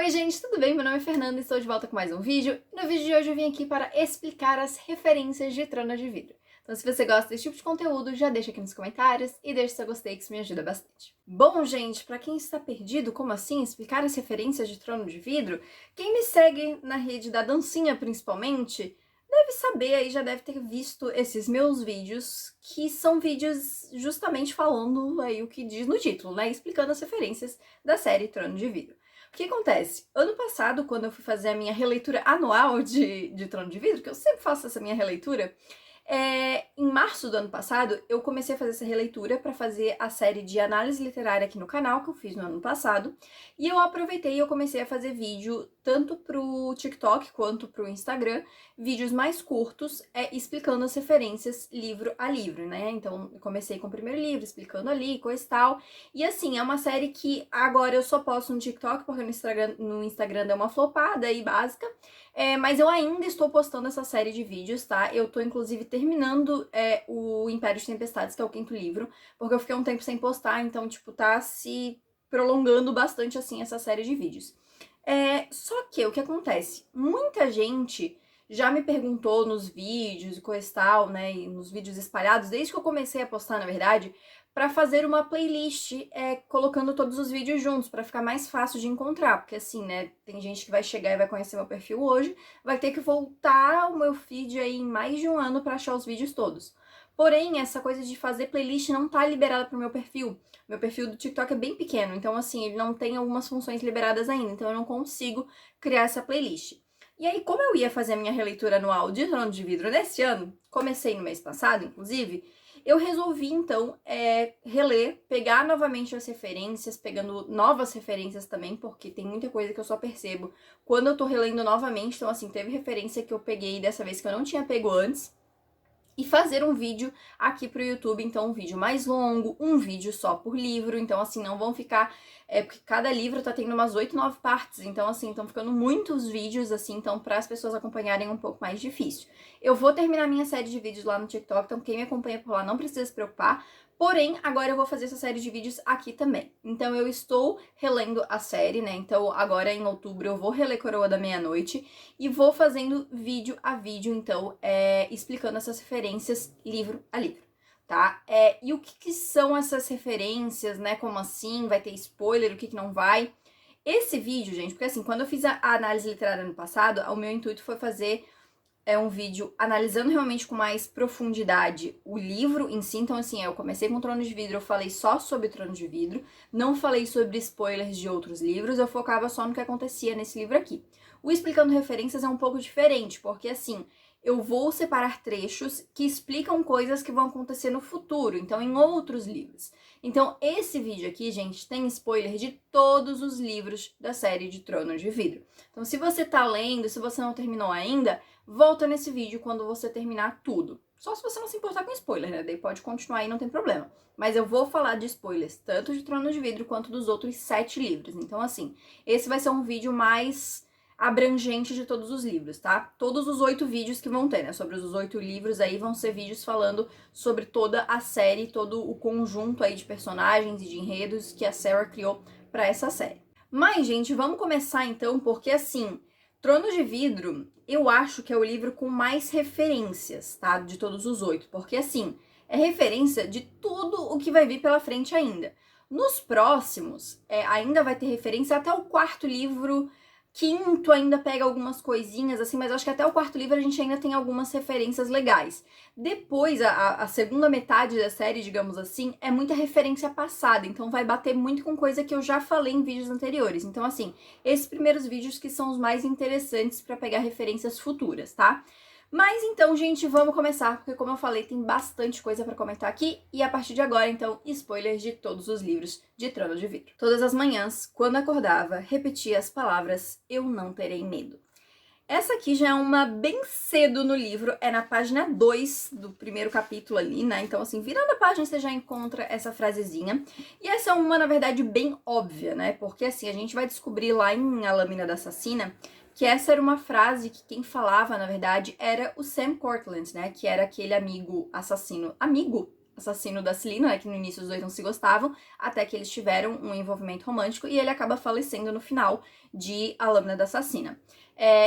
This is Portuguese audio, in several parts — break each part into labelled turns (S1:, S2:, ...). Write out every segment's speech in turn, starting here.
S1: Oi gente, tudo bem? Meu nome é Fernanda e estou de volta com mais um vídeo. No vídeo de hoje eu vim aqui para explicar as referências de Trono de Vidro. Então se você gosta desse tipo de conteúdo, já deixa aqui nos comentários e deixa seu gostei que isso me ajuda bastante. Bom gente, para quem está perdido, como assim explicar as referências de Trono de Vidro? Quem me segue na rede da dancinha principalmente, deve saber aí, já deve ter visto esses meus vídeos, que são vídeos justamente falando aí o que diz no título, né? Explicando as referências da série Trono de Vidro. O que acontece? Ano passado, quando eu fui fazer a minha releitura anual de Trono de Vidro, que eu sempre faço essa minha releitura, em março do ano passado, eu comecei a fazer essa releitura para fazer a série de análise literária aqui no canal, que eu fiz no ano passado, e eu aproveitei e eu comecei a fazer vídeo tanto pro TikTok quanto pro Instagram, vídeos mais curtos, explicando as referências livro a livro, né? Então, eu comecei com o primeiro livro, explicando ali, coisa e tal, e assim, é uma série que agora eu só posto no TikTok, porque no Instagram deu uma flopada aí básica, mas eu ainda estou postando essa série de vídeos, tá? Eu tô, inclusive, terminando o Império de Tempestades, que é o 5º livro, porque eu fiquei um tempo sem postar, então, tipo, tá se prolongando bastante, assim, essa série de vídeos. Só que, o que acontece? Muita gente já me perguntou nos vídeos e coisa e tal, né, e nos vídeos espalhados, desde que eu comecei a postar, na verdade, para fazer uma playlist colocando todos os vídeos juntos, para ficar mais fácil de encontrar, porque assim, né, tem gente que vai chegar e vai conhecer meu perfil hoje, vai ter que voltar o meu feed aí em mais de um ano para achar os vídeos todos. Porém, essa coisa de fazer playlist não tá liberada pro meu perfil. Meu perfil do TikTok é bem pequeno, então assim, ele não tem algumas funções liberadas ainda, então eu não consigo criar essa playlist. E aí, como eu ia fazer a minha releitura anual de Trono de Vidro nesse ano, comecei no mês passado, inclusive, eu resolvi, então, reler, pegar novamente as referências, pegando novas referências também, porque tem muita coisa que eu só percebo quando eu tô relendo novamente. Então, assim, teve referência que eu peguei dessa vez que eu não tinha pego antes. E fazer um vídeo aqui pro YouTube, então um vídeo mais longo, um vídeo só por livro, então assim, não vão ficar, porque cada livro tá tendo umas 8, 9 partes, então assim, estão ficando muitos vídeos assim, então para as pessoas acompanharem é um pouco mais difícil. Eu vou terminar minha série de vídeos lá no TikTok, então quem me acompanha por lá não precisa se preocupar, porém, agora eu vou fazer essa série de vídeos aqui também. Então eu estou relendo a série, né, então agora em outubro eu vou reler Coroa da Meia-Noite, e vou fazendo vídeo a vídeo, então, explicando essas referências livro a livro, tá? E o que são essas referências, né? Como assim? Vai ter spoiler? O que não vai? Esse vídeo, gente, porque assim, quando eu fiz a análise literária no passado, o meu intuito foi fazer um vídeo analisando realmente com mais profundidade o livro em si. Então, assim, eu comecei com Trono de Vidro, eu falei só sobre Trono de Vidro, não falei sobre spoilers de outros livros, eu focava só no que acontecia nesse livro aqui. O Explicando Referências é um pouco diferente, porque, assim, eu vou separar trechos que explicam coisas que vão acontecer no futuro, então em outros livros. Então, esse vídeo aqui, gente, tem spoiler de todos os livros da série de Trono de Vidro. Então, se você tá lendo, se você não terminou ainda, volta nesse vídeo quando você terminar tudo. Só se você não se importar com spoiler, né? Daí pode continuar aí, não tem problema. Mas eu vou falar de spoilers, tanto de Trono de Vidro quanto dos outros 7 livros. Então, assim, esse vai ser um vídeo mais abrangente de todos os livros, tá? Todos os 8 vídeos que vão ter, né? Sobre os 8 livros aí vão ser vídeos falando sobre toda a série, todo o conjunto aí de personagens e de enredos que a Sarah criou pra essa série. Mas, gente, vamos começar então, porque assim, Trono de Vidro, eu acho que é o livro com mais referências, tá? De todos os 8, porque assim, é referência de tudo o que vai vir pela frente ainda. Nos próximos, ainda vai ter referência até o 4º livro. 5º ainda pega algumas coisinhas, assim, mas eu acho que até o 4º livro a gente ainda tem algumas referências legais. Depois, a segunda metade da série, digamos assim, é muita referência passada, então vai bater muito com coisa que eu já falei em vídeos anteriores. Então, assim, esses primeiros vídeos que são os mais interessantes para pegar referências futuras, tá? Mas então, gente, vamos começar, porque como eu falei, tem bastante coisa pra comentar aqui, e a partir de agora, então, spoilers de todos os livros de Trono de Vidro. Todas as manhãs, quando acordava, repetia as palavras "eu não terei medo". Essa aqui já é uma bem cedo no livro, é na página 2 do primeiro capítulo ali, né? Então, assim, virando a página você já encontra essa frasezinha. E essa é uma, na verdade, bem óbvia, né? Porque, assim, a gente vai descobrir lá em A Lâmina da Assassina que essa era uma frase que quem falava, na verdade, era o Sam Cortland, né? Que era aquele amigo assassino. Amigo? assassino da Celina, né, que no início os dois não se gostavam, até que eles tiveram um envolvimento romântico e ele acaba falecendo no final de A Lâmina da Assassina.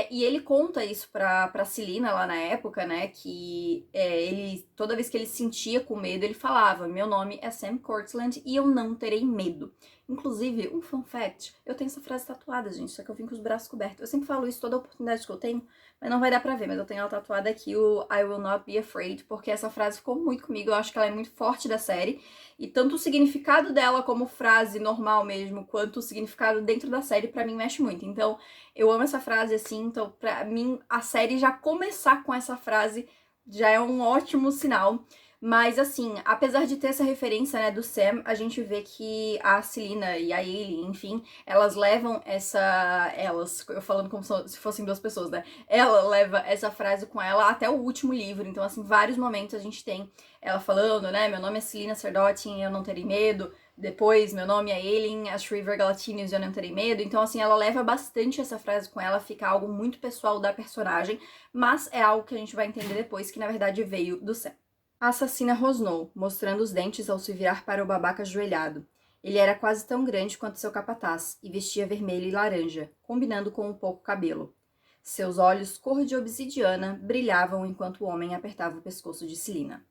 S1: E ele conta isso pra Celina lá na época, né, que ele, toda vez que ele sentia com medo, ele falava: meu nome é Sam Courtland e eu não terei medo. Inclusive, um fun fact, eu tenho essa frase tatuada, gente, só que eu vim com os braços cobertos. Eu sempre falo isso toda oportunidade que eu tenho, mas não vai dar pra ver, mas eu tenho ela tatuada aqui, o I will not be afraid, porque essa frase ficou muito comigo, eu acho que ela é muito forte da série, e tanto o significado dela como frase normal mesmo, quanto o significado dentro da série, pra mim mexe muito. Então, eu amo essa frase, assim, então pra mim a série já começar com essa frase já é um ótimo sinal. Mas, assim, apesar de ter essa referência, né, do Sam, a gente vê que a Celina e a Ailey, enfim, elas levam eu falando como se fossem duas pessoas, né? Ela leva essa frase com ela até o último livro. Então, assim, vários momentos a gente tem ela falando, né, meu nome é Celina Sardotin, eu não terei medo. Depois, meu nome é Ailyn, a Shriver Galatinius, eu não terei medo. Então, assim, ela leva bastante essa frase com ela, fica algo muito pessoal da personagem, mas é algo que a gente vai entender depois, que na verdade veio do Sam. A assassina rosnou, mostrando os dentes ao se virar para o babaca ajoelhado. Ele era quase tão grande quanto seu capataz e vestia vermelho e laranja, combinando com o pouco cabelo. Seus olhos, cor de obsidiana, brilhavam enquanto o homem apertava o pescoço de Celina.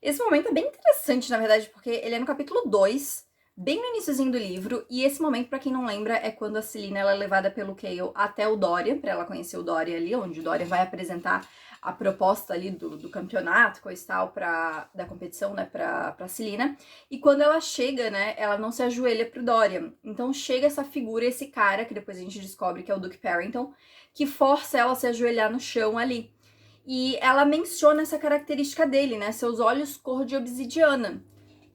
S1: Esse momento é bem interessante, na verdade, porque ele é no capítulo 2, bem no iniciozinho do livro, e esse momento, pra quem não lembra, é quando a Celina ela é levada pelo Cale até o Doria, pra ela conhecer o Doria ali, onde o Doria vai apresentar a proposta ali do campeonato, coisa e tal, da competição, né, pra Celina. E quando ela chega, né, ela não se ajoelha pro Doria. Então chega essa figura, esse cara, que depois a gente descobre que é o Duke Parrington, que força ela a se ajoelhar no chão ali. E ela menciona essa característica dele, né? Seus olhos cor de obsidiana.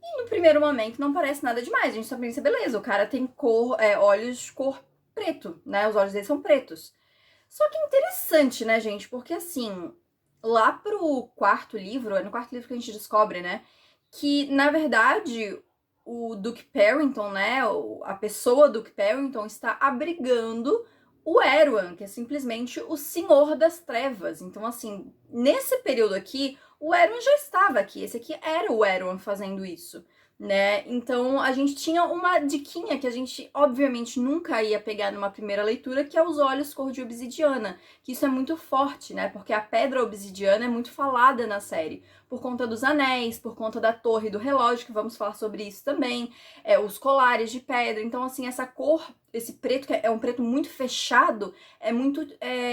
S1: E no primeiro momento não parece nada demais. A gente só pensa, beleza, o cara tem olhos cor preto, né? Os olhos dele são pretos. Só que é interessante, né, gente? Porque assim, lá pro quarto livro, é no quarto livro que a gente descobre, né? Que, na verdade, o Duke Parrington, né? A pessoa Duke Parrington está abrigando o Erwan, que é simplesmente o Senhor das Trevas. Então, assim, nesse período aqui, o Erwan já estava aqui. Esse aqui era o Erwan fazendo isso, né? Então, a gente tinha uma diquinha que a gente, obviamente, nunca ia pegar numa primeira leitura, que é os olhos cor de obsidiana. Que isso é muito forte, né? Porque a pedra obsidiana é muito falada na série. Por conta dos anéis, por conta da torre do relógio, que vamos falar sobre isso também. Os colares de pedra. Então, assim, essa cor, esse preto, que é um preto muito fechado, é muito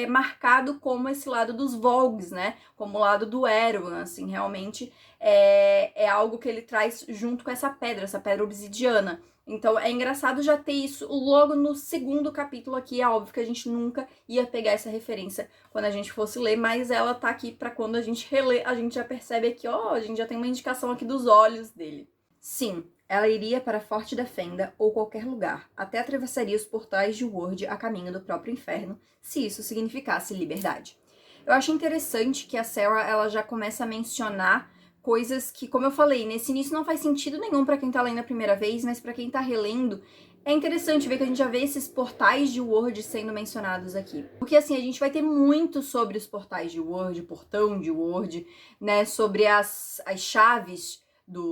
S1: marcado como esse lado dos Vogues, né? Como o lado do Erwan, assim, realmente é algo que ele traz junto com essa pedra obsidiana. Então é engraçado já ter isso logo no segundo capítulo aqui. É óbvio que a gente nunca ia pegar essa referência quando a gente fosse ler, mas ela tá aqui pra quando a gente relê, a gente já percebe aqui, ó, a gente já tem uma indicação aqui dos olhos dele. Sim, ela iria para Forte da Fenda ou qualquer lugar, até atravessaria os portais de Word a caminho do próprio inferno, se isso significasse liberdade. Eu acho interessante que a Sarah ela já começa a mencionar coisas que, como eu falei, nesse início não faz sentido nenhum pra quem tá lendo a primeira vez, mas pra quem tá relendo, é interessante ver que a gente já vê esses portais de Word sendo mencionados aqui. Porque assim, a gente vai ter muito sobre os portais de Word, portão de Word, né, sobre as chaves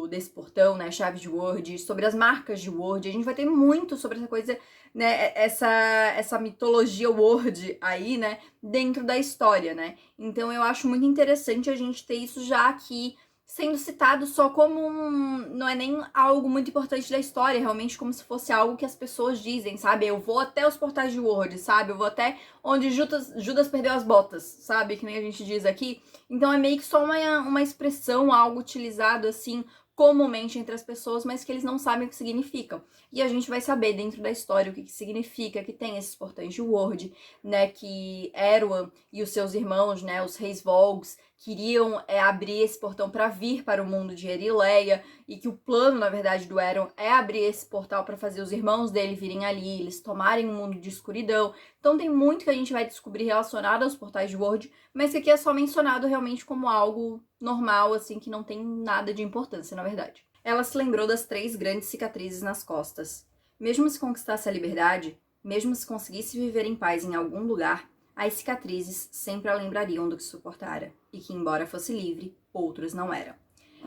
S1: desse portão, né, chaves de Word, sobre as marcas de Word, a gente vai ter muito sobre essa coisa, né, essa mitologia Word aí, né, dentro da história, né. Então eu acho muito interessante a gente ter isso já aqui, sendo citado só como não é nem algo muito importante da história, realmente como se fosse algo que as pessoas dizem, sabe? Eu vou até os portais de Word, sabe? Eu vou até onde Judas perdeu as botas, sabe? Que nem a gente diz aqui. Então é meio que só uma expressão, algo utilizado assim comumente entre as pessoas, mas que eles não sabem o que significam. E a gente vai saber dentro da história o que significa, que tem esses portais de Word, né? Que Erwan e os seus irmãos, né? Os reis Volgs, queriam abrir esse portão para vir para o mundo de Erileia, e que o plano, na verdade, do Erwan é abrir esse portal para fazer os irmãos dele virem ali, eles tomarem um mundo de escuridão. Então tem muito que a gente vai descobrir relacionado aos portais de Word, mas que aqui é só mencionado realmente como algo normal, assim, que não tem nada de importância, na verdade. Ela se lembrou das 3 grandes cicatrizes nas costas. Mesmo se conquistasse a liberdade, mesmo se conseguisse viver em paz em algum lugar, as cicatrizes sempre a lembrariam do que suportara, e que, embora fosse livre, outros não eram.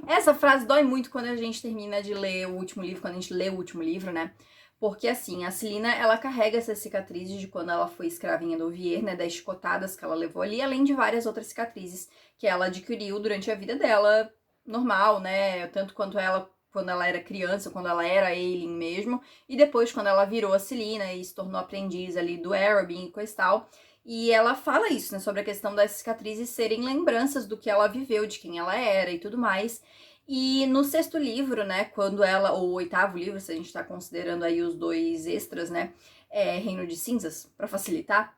S1: Essa frase dói muito quando a gente termina de ler o último livro, quando a gente lê o último livro, né? Porque, assim, a Celina, ela carrega essas cicatrizes de quando ela foi escrava em Endovier, né? Das chicotadas que ela levou ali, além de várias outras cicatrizes que ela adquiriu durante a vida dela, normal, né? Tanto quanto ela, quando ela era criança, quando ela era Aelin mesmo, e depois quando ela virou a Celina e se tornou aprendiz ali do Arobin e coisa e tal. E ela fala isso, né? Sobre a questão das cicatrizes serem lembranças do que ela viveu, de quem ela era e tudo mais. E no sexto livro, né, quando ela, ou o oitavo livro, se a gente tá considerando aí os dois extras, né, Reino de Cinzas, pra facilitar,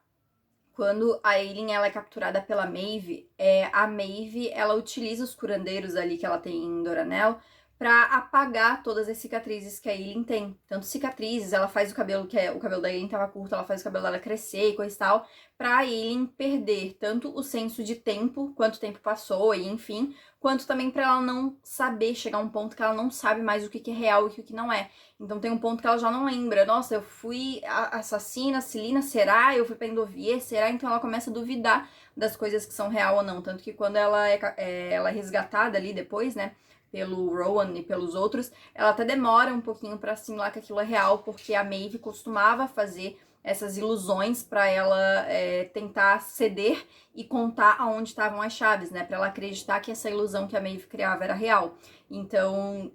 S1: quando a Aelin, ela é capturada pela Maeve, a Maeve, ela utiliza os curandeiros ali que ela tem em Doranel pra apagar todas as cicatrizes que a Aelin tem. Tanto cicatrizes, ela faz o cabelo, o cabelo da Aelin tava curto, ela faz o cabelo dela crescer e coisa e tal, pra Aelin perder tanto o senso de tempo, quanto tempo passou e enfim, quanto também pra ela não saber chegar a um ponto que ela não sabe mais o que é real e o que não é. Então tem um ponto que ela já não lembra. Nossa, eu fui assassina, Celina, será? Eu fui pra Endovier, será? Então ela começa a duvidar das coisas que são real ou não. Tanto que quando ela ela é resgatada ali depois, né, pelo Rowan e pelos outros, ela até demora um pouquinho pra assimilar que aquilo é real, porque a Maeve costumava fazer essas ilusões para ela tentar ceder e contar aonde estavam as chaves, né, para ela acreditar que essa ilusão que a Maeve criava era real. Então,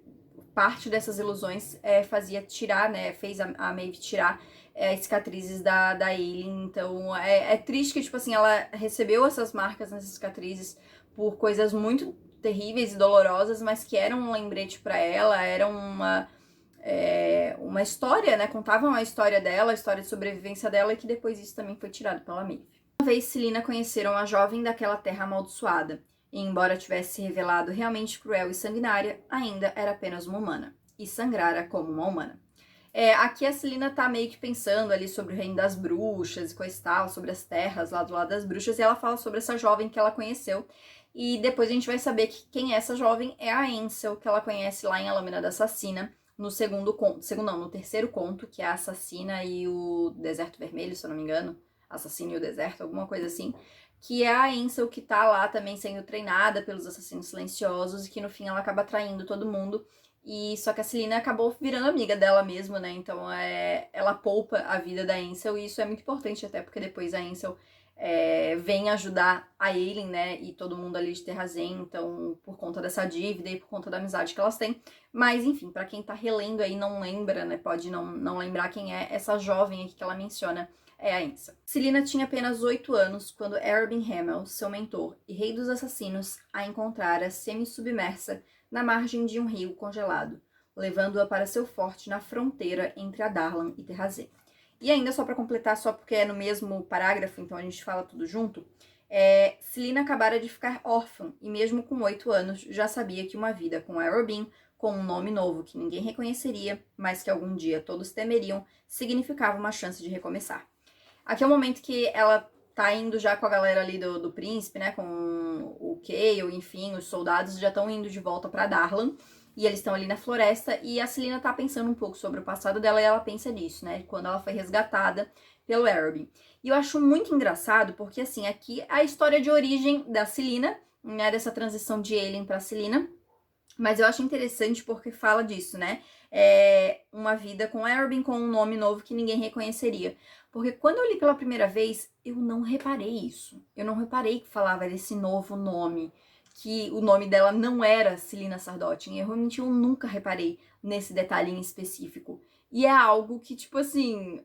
S1: parte dessas ilusões fazia tirar, né, fez a Maeve tirar as cicatrizes da Ailyn. Então, é triste que, tipo assim, ela recebeu essas marcas nessas cicatrizes por coisas muito terríveis e dolorosas, mas que eram um lembrete para ela, eram uma história, né? Contavam a história dela, a história de sobrevivência dela, e que depois isso também foi tirado pela Maeve. Uma vez Celina conheceram a jovem daquela terra amaldiçoada, e embora tivesse se revelado realmente cruel e sanguinária, ainda era apenas uma humana, e sangrara como uma humana. Aqui a Celina tá meio que pensando ali sobre o reino das bruxas e coisa e tal, sobre as terras lá do lado das bruxas, e ela fala sobre essa jovem que ela conheceu. E depois a gente vai saber que quem é essa jovem é a Ansel, que ela conhece lá em A Lâmina da Assassina, no segundo conto, no terceiro conto, que é a Assassina e o Deserto Vermelho, se eu não me engano, Assassino e o Deserto, alguma coisa assim, que é a Ansel que tá lá também sendo treinada pelos assassinos silenciosos e que no fim ela acaba traindo todo mundo. E só que a Celina acabou virando amiga dela mesmo, né? Então ela poupa a vida da Ansel, e isso é muito importante, até porque depois a Ansel vem ajudar a Aelin, né? E todo mundo ali de Terrazen, então, por conta dessa dívida e por conta da amizade que elas têm. Mas, enfim, pra quem tá relendo aí não lembra, né? Pode não lembrar quem é essa jovem aqui que ela menciona. É a Ansel. Celina tinha apenas 8 anos quando Arobin Hamel, seu mentor e rei dos assassinos, a encontrara semi-submersa na margem de um rio congelado, levando-a para seu forte na fronteira entre Adarlan e Terrazen. E ainda só para completar, só porque é no mesmo parágrafo, então a gente fala tudo junto, Celina acabara de ficar órfã e mesmo com 8 anos já sabia que uma vida com Arobin, com um nome novo que ninguém reconheceria, mas que algum dia todos temeriam, significava uma chance de recomeçar. Aqui é o momento que ela tá indo já com a galera ali do príncipe, né, com o Kael, enfim, os soldados já estão indo de volta pra Darlan, e eles estão ali na floresta, e a Celina tá pensando um pouco sobre o passado dela, e ela pensa nisso, né, quando ela foi resgatada pelo Arobin. E eu acho muito engraçado, porque assim, aqui a história de origem da Celina, né, dessa transição de Aelin pra Celina, mas eu acho interessante porque fala disso, né? Uma vida com Arobin com um nome novo que ninguém reconheceria. Porque quando eu li pela primeira vez, eu não reparei isso. Eu não reparei que falava desse novo nome, que o nome dela não era Celina Sardotin. Eu nunca reparei nesse detalhe em específico. E é algo que, tipo assim,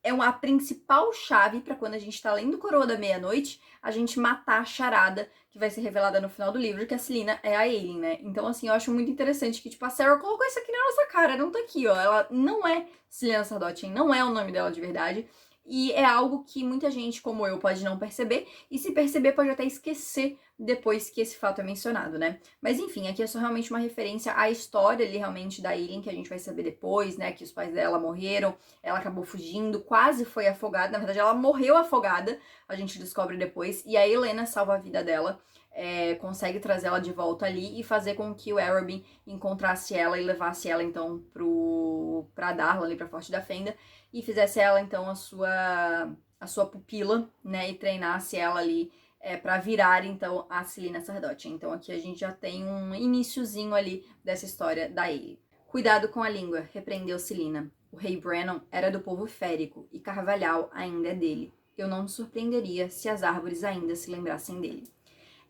S1: a principal chave para quando a gente tá lendo Coroa da Meia-Noite, a gente matar a charada que vai ser revelada no final do livro, que a Celina é a Aelin, né? Então, assim, eu acho muito interessante que, tipo, a Sarah colocou isso aqui na nossa cara, não tá aqui, ó. Ela não é Celina Sardotin, não é o nome dela de verdade. E é algo que muita gente, como eu, pode não perceber, e se perceber pode até esquecer depois que esse fato é mencionado, né? Mas enfim, aqui é só realmente uma referência à história ali, realmente, da Aelin, que a gente vai saber depois, né? Que os pais dela morreram, ela acabou fugindo, quase foi afogada, na verdade ela morreu afogada, a gente descobre depois, e a Helena salva a vida dela, consegue trazer ela de volta ali e fazer com que o Arobin encontrasse ela e levasse ela então pra Darla, ali pra Forte da Fenda, e fizesse ela então a sua pupila, né, e treinasse ela ali para virar, então, a Celaena Sardothia. Então aqui a gente já tem um iniciozinho ali dessa história da Ailey. Cuidado com a língua, repreendeu Celaena. O rei Brannon era do povo férico e Carvalhal ainda é dele. Eu não me surpreenderia se as árvores ainda se lembrassem dele.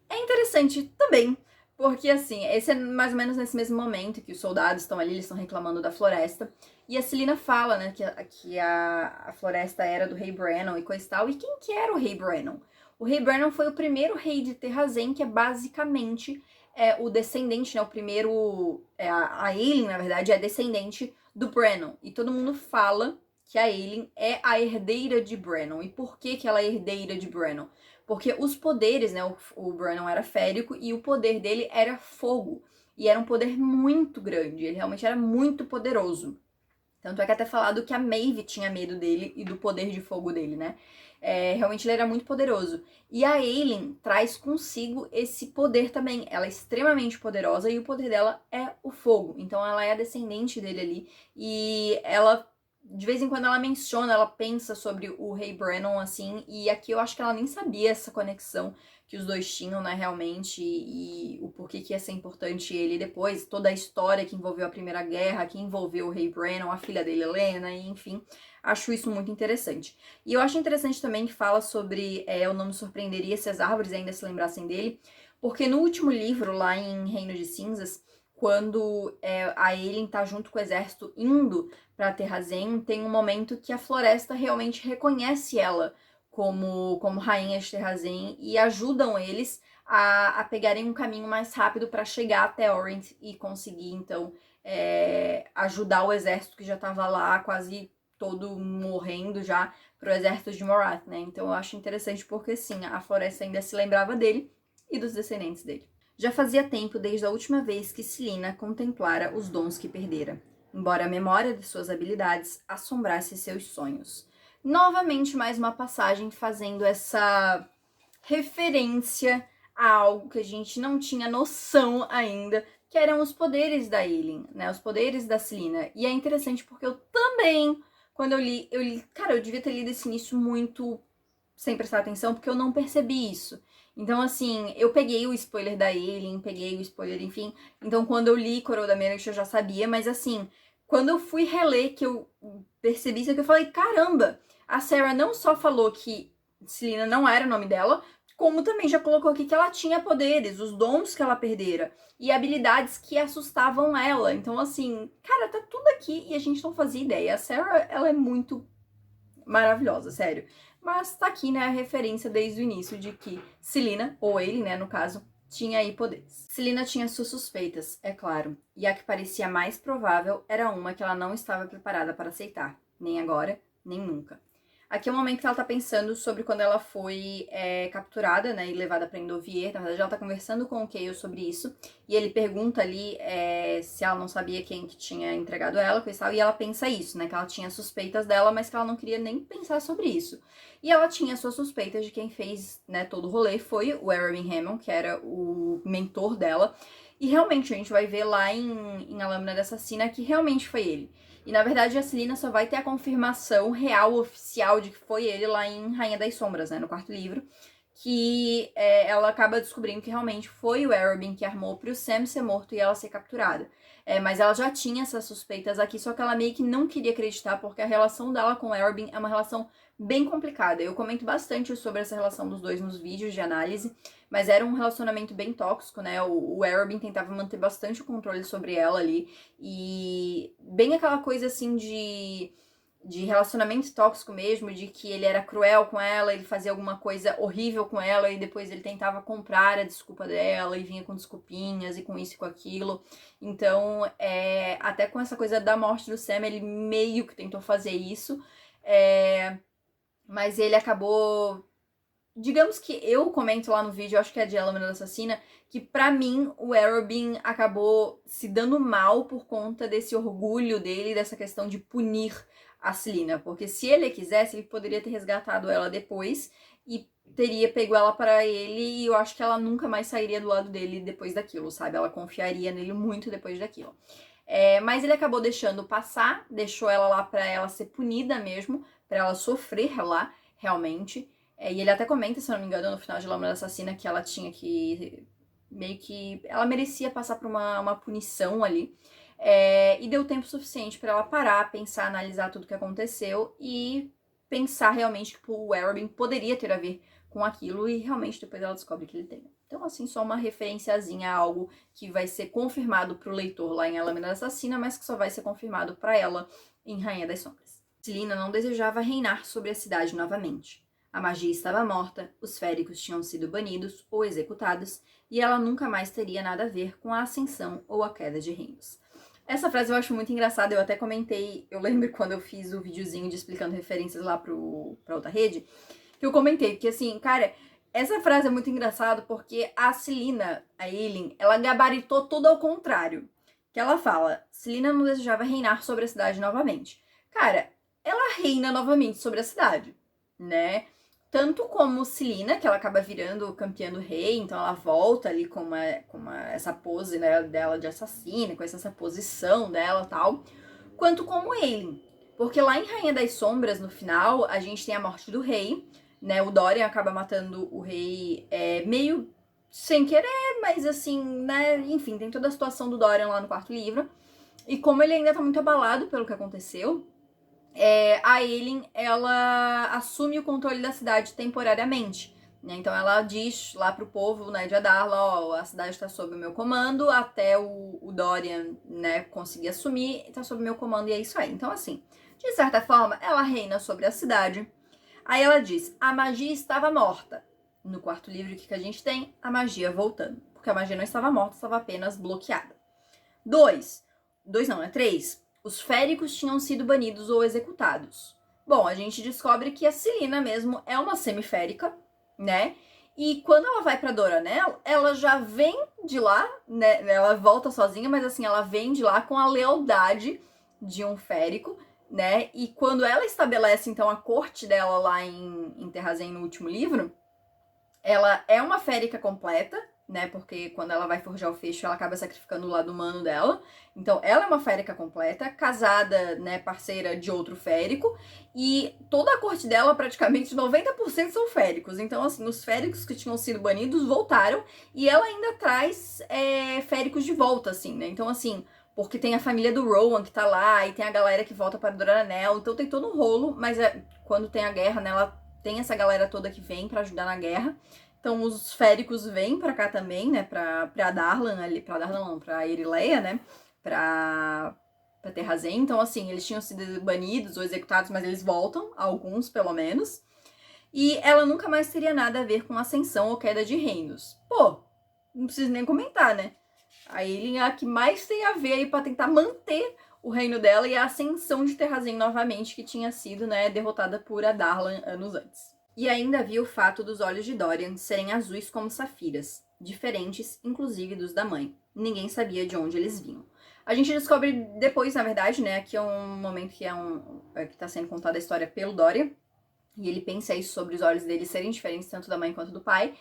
S1: É interessante também, porque assim, esse é mais ou menos nesse mesmo momento que os soldados estão ali, eles estão reclamando da floresta, e a Celaena fala, né, que a floresta era do rei Brannon e coisa e tal, e quem que era o rei Brannon? O rei Brannon foi o primeiro rei de Terrazen, que é basicamente o descendente, né, o primeiro, a Aelin, na verdade, é descendente do Brannon, e todo mundo fala que a Aelin é a herdeira de Brannon. E por que ela é herdeira de Brannon? Porque os poderes, né, o Brannon era férico e o poder dele era fogo. E era um poder muito grande, ele realmente era muito poderoso. Tanto é que até falado que a Maeve tinha medo dele e do poder de fogo dele, né? Realmente ele era muito poderoso. E a Aelin traz consigo esse poder também. Ela é extremamente poderosa e o poder dela é o fogo. Então ela é a descendente dele ali. E ela, de vez em quando ela menciona, ela pensa sobre o rei Brannon, assim. E aqui eu acho que ela nem sabia essa conexão que os dois tinham, né, realmente, e o porquê que ia ser importante ele depois, toda a história que envolveu a Primeira Guerra, que envolveu o rei Brannon, a filha dele, Helena, e enfim, acho isso muito interessante. E eu acho interessante também que fala sobre, eu não me surpreenderia se as árvores ainda se lembrassem dele, porque no último livro, lá em Reino de Cinzas, quando a Aelin tá junto com o exército indo pra Terrazen, tem um momento que a floresta realmente reconhece ela como rainha de Terrazen e ajudam eles a pegarem um caminho mais rápido para chegar até Orient e conseguir, então, ajudar o exército que já estava lá, quase todo morrendo já, pro exército de Morath, né? Então eu acho interessante porque, sim, a floresta ainda se lembrava dele e dos descendentes dele. Já fazia tempo desde a última vez que Celaena contemplara os dons que perdera, embora a memória de suas habilidades assombrasse seus sonhos. Novamente, mais uma passagem fazendo essa referência a algo que a gente não tinha noção ainda, que eram os poderes da Aelin, né? Os poderes da Celaena. E é interessante porque eu também, quando eu li, cara, eu devia ter lido esse início muito sem prestar atenção, porque eu não percebi isso. Então, assim, eu peguei o spoiler da Aelin, peguei o spoiler, enfim. Então, quando eu li Coroa da Meia-Noite, eu já sabia, mas assim, quando eu fui reler, que eu percebi isso aqui, eu falei, caramba, a Sarah não só falou que Celaena não era o nome dela, como também já colocou aqui que ela tinha poderes, os dons que ela perdera e habilidades que assustavam ela. Então, assim, cara, tá tudo aqui e a gente não fazia ideia. A Sarah, ela é muito maravilhosa, sério. Mas tá aqui, né, a referência desde o início de que Celaena, ou ele, né, no caso, tinha aí poderes. Celaena tinha suas suspeitas, é claro, e a que parecia mais provável era uma que ela não estava preparada para aceitar, nem agora, nem nunca. Aqui é o momento que ela tá pensando sobre quando ela foi capturada, né, e levada pra Endovier. Na verdade, ela tá conversando com o Chaol sobre isso, e ele pergunta ali se ela não sabia quem que tinha entregado ela, coisa e tal, e ela pensa isso, né, que ela tinha suspeitas dela, mas que ela não queria nem pensar sobre isso. E ela tinha suas suspeitas de quem fez, né, todo o rolê foi o Arobin Hammond, que era o mentor dela, e realmente a gente vai ver lá em A Lâmina da Assassina que realmente foi ele. E na verdade a Celaena só vai ter a confirmação real, oficial, de que foi ele lá em Rainha das Sombras, né, no quarto livro, que ela acaba descobrindo que realmente foi o Arobin que armou pro Sam ser morto e ela ser capturada. Mas ela já tinha essas suspeitas aqui, só que ela meio que não queria acreditar, porque a relação dela com o Arobin é uma relação bem complicada. Eu comento bastante sobre essa relação dos dois nos vídeos de análise, mas era um relacionamento bem tóxico, né? O Arobin tentava manter bastante o controle sobre ela ali, e bem aquela coisa assim de relacionamento tóxico mesmo, de que ele era cruel com ela, ele fazia alguma coisa horrível com ela e depois ele tentava comprar a desculpa dela e vinha com desculpinhas e com isso e com aquilo. Então, até com essa coisa da morte do Sam, ele meio que tentou fazer isso, mas ele acabou... Digamos que eu comento lá no vídeo, acho que é de A Lâmina da Assassina, que pra mim o Arobin acabou se dando mal por conta desse orgulho dele, dessa questão de punir a Celaena. Porque se ele quisesse, ele poderia ter resgatado ela depois e teria pego ela para ele, e eu acho que ela nunca mais sairia do lado dele depois daquilo, sabe? Ela confiaria nele muito depois daquilo. Mas ele acabou deixando passar, deixou ela lá pra ela ser punida mesmo, pra ela sofrer lá, realmente. E ele até comenta, se eu não me engano, no final de Lâmina Assassina, que ela tinha que... meio que... ela merecia passar por uma punição ali. E deu tempo suficiente pra ela parar, pensar, analisar tudo que aconteceu e pensar realmente que o Arobin poderia ter a ver com aquilo, e realmente depois ela descobre que ele tem. Então, assim, só uma referenciazinha a algo que vai ser confirmado pro leitor lá em A Lâmina Assassina, mas que só vai ser confirmado pra ela em Rainha das Sombras. Selina não desejava reinar sobre a cidade novamente. A magia estava morta, os féricos tinham sido banidos ou executados, e ela nunca mais teria nada a ver com a ascensão ou a queda de reinos. Essa frase eu acho muito engraçada, eu até comentei, eu lembro quando eu fiz o videozinho de explicando referências lá pra outra rede, que eu comentei, porque assim, cara, essa frase é muito engraçada porque a Selina, a Aelin, ela gabaritou tudo ao contrário. Que ela fala, Selina não desejava reinar sobre a cidade novamente. Cara, ela reina novamente sobre a cidade, né? Tanto como Selina, que ela acaba virando campeã do rei, então ela volta ali com essa pose, né, dela de assassina, com essa posição dela e tal, quanto como Aelin. Porque lá em Rainha das Sombras, no final, a gente tem a morte do rei, né, o Dorian acaba matando o rei meio sem querer, mas assim, né, enfim, tem toda a situação do Dorian lá no quarto livro. E como ele ainda tá muito abalado pelo que aconteceu, a Aelin, ela assume o controle da cidade temporariamente, né? Então ela diz lá pro povo, né, de Adarla, ó, a cidade está sob o meu comando, até o Dorian, né, conseguir assumir, tá sob o meu comando e é isso aí. Então assim, de certa forma, ela reina sobre a cidade. Aí ela diz, a magia estava morta. No quarto livro, o que a gente tem? A magia voltando. Porque a magia não estava morta, estava apenas bloqueada. 2 não, é 3. Os féricos tinham sido banidos ou executados. Bom, a gente descobre que a Selina mesmo é uma semiférica, né? E quando ela vai pra Doranel, ela já vem de lá, né? Ela volta sozinha, mas assim, ela vem de lá com a lealdade de um férico, né? E quando ela estabelece, então, a corte dela lá em Terrazen no último livro, ela é uma férica completa, né? Porque quando ela vai forjar o fecho, ela acaba sacrificando o lado humano dela. Então, ela é uma férica completa, casada, né, parceira de outro férico, e toda a corte dela, praticamente 90% são féricos. Então, assim, os féricos que tinham sido banidos voltaram, e ela ainda traz féricos de volta, assim, né? Então, assim, porque tem a família do Rowan que tá lá, e tem a galera que volta para Doranel, então tem todo um rolo, mas quando tem a guerra, né, ela tem essa galera toda que vem pra ajudar na guerra. Então os féricos vêm pra cá também, né, pra Darlan ali, pra Darlan não, pra Erileia, né, pra Terrazen. Então assim, eles tinham sido banidos ou executados, mas eles voltam, alguns pelo menos. E ela nunca mais teria nada a ver com ascensão ou queda de reinos. Pô, não preciso nem comentar, né? A Aelin é a que mais tem a ver aí pra tentar manter o reino dela e a ascensão de Terrazen novamente, que tinha sido, né, derrotada por Adarlan anos antes. E ainda havia o fato dos olhos de Dorian serem azuis como safiras, diferentes, inclusive, dos da mãe. Ninguém sabia de onde eles vinham. A gente descobre depois, na verdade, né, aqui é um momento que que tá sendo contada a história pelo Dorian, e ele pensa isso sobre os olhos dele serem diferentes tanto da mãe quanto do pai.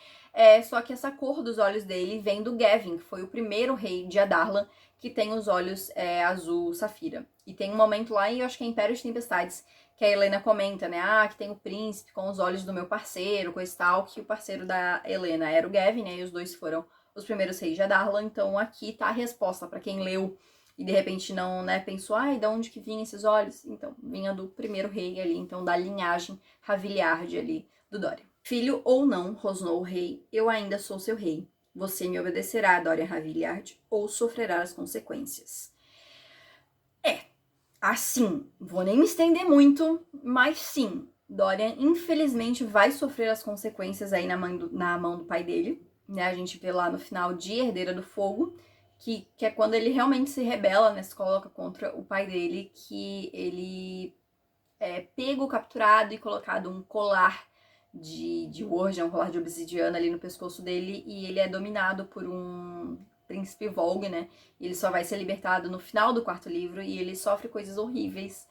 S1: Só que essa cor dos olhos dele vem do Gavin, que foi o primeiro rei de Adarlan, que tem os olhos azul safira. E tem um momento lá, e eu acho que é Império de Tempestades, que a Helena comenta, né? Ah, que tem o príncipe com os olhos do meu parceiro, coisa e tal, que o parceiro da Helena era o Gavin, né? E os dois foram os primeiros reis de Adarlan. Então aqui tá a resposta para quem leu e de repente não, né, pensou, ai, de onde que vinham esses olhos? Então, vinha do primeiro rei ali, então da linhagem Raviliard ali do Dorian. Filho ou não, rosnou o rei, eu ainda sou seu rei. Você me obedecerá, Dorian Raviliard, ou sofrerá as consequências. Assim, vou nem me estender muito, mas sim, Dorian infelizmente vai sofrer as consequências aí na mão do pai dele, né? A gente vê lá no final de Herdeira do Fogo, que é quando ele realmente se rebela, né? Se coloca contra o pai dele, que ele é pego, capturado e colocado um colar de Worja, um colar de obsidiana ali no pescoço dele, e ele é dominado por um príncipe Volg, né? E ele só vai ser libertado no final do quarto livro e ele sofre coisas horríveis.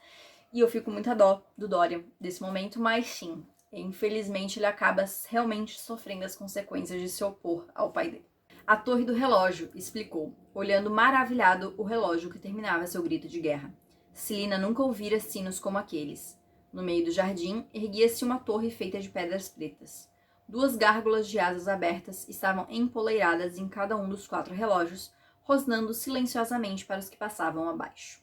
S1: E eu fico muito a dó do Dorian desse momento, mas sim, infelizmente ele acaba realmente sofrendo as consequências de se opor ao pai dele. A torre do relógio, explicou, olhando maravilhado o relógio que terminava seu grito de guerra. Selina nunca ouvira sinos como aqueles. No meio do jardim, erguia-se uma torre feita de pedras pretas. 2 gárgulas de asas abertas estavam empoleiradas em cada um dos 4 relógios, rosnando silenciosamente para os que passavam abaixo.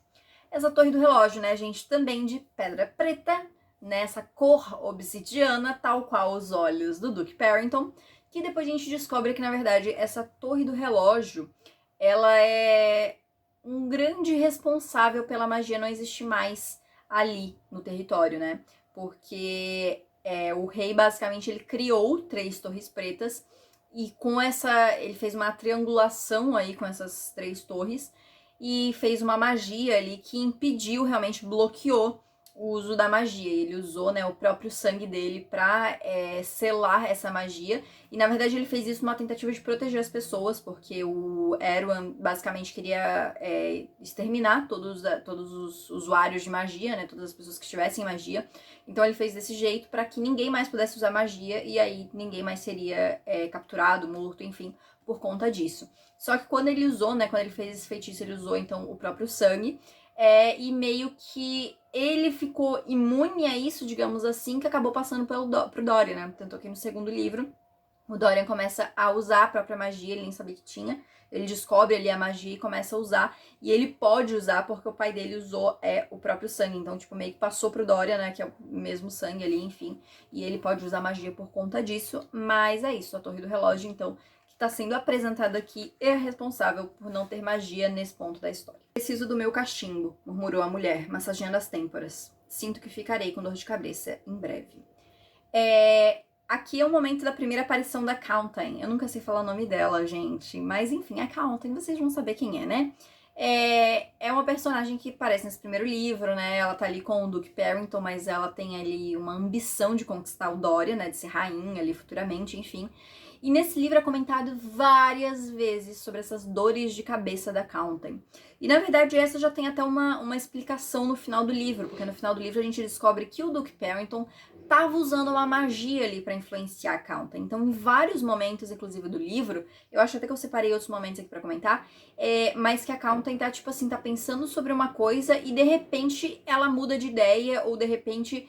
S1: Essa torre do relógio, né, gente, também de pedra preta, nessa cor obsidiana, tal qual os olhos do Duke Parrington, que depois a gente descobre que, na verdade, essa torre do relógio, ela é um grande responsável pela magia não existir mais ali no território, né? Porque o rei, basicamente, ele criou 3 torres pretas e com ele fez uma triangulação aí com essas 3 torres e fez uma magia ali que impediu, realmente bloqueou o uso da magia. Ele usou, né, o próprio sangue dele pra selar essa magia. E, na verdade, ele fez isso numa tentativa de proteger as pessoas, porque o Erwan basicamente queria exterminar todos os usuários de magia, né, todas as pessoas que tivessem magia. Então, ele fez desse jeito para que ninguém mais pudesse usar magia, e aí ninguém mais seria capturado, morto, enfim, por conta disso. Só que quando ele usou, né, quando ele fez esse feitiço, ele usou, então, o próprio sangue, e meio que ele ficou imune a isso, digamos assim, que acabou passando pro Dorian, né? Tanto que no segundo livro, o Dorian começa a usar a própria magia, ele nem sabia que tinha. Ele descobre ali a magia e começa a usar. E ele pode usar porque o pai dele usou o próprio sangue. Então, tipo, meio que passou pro Dorian, né? Que é o mesmo sangue ali, enfim. E ele pode usar magia por conta disso. Mas é isso, a Torre do Relógio, então, que tá sendo apresentada aqui, é responsável por não ter magia nesse ponto da história. Preciso do meu cachimbo, murmurou a mulher, massageando as têmporas. Sinto que ficarei com dor de cabeça em breve. Aqui é o momento da primeira aparição da Countain. Eu nunca sei falar o nome dela, gente. Mas enfim, a Countain, vocês vão saber quem é, né? É uma personagem que aparece nesse primeiro livro, né? Ela tá ali com o Duke Parrington, mas ela tem ali uma ambição de conquistar o Dorian, né? De ser rainha ali futuramente, enfim. E nesse livro é comentado várias vezes sobre essas dores de cabeça da Countain. E na verdade essa já tem até uma explicação no final do livro, porque no final do livro a gente descobre que o Duke Parrington estava usando uma magia ali para influenciar a Countain. Então, em vários momentos, inclusive do livro, eu acho até que eu separei outros momentos aqui para comentar, mas que a Countain tá, tipo assim, tá pensando sobre uma coisa e de repente ela muda de ideia, ou de repente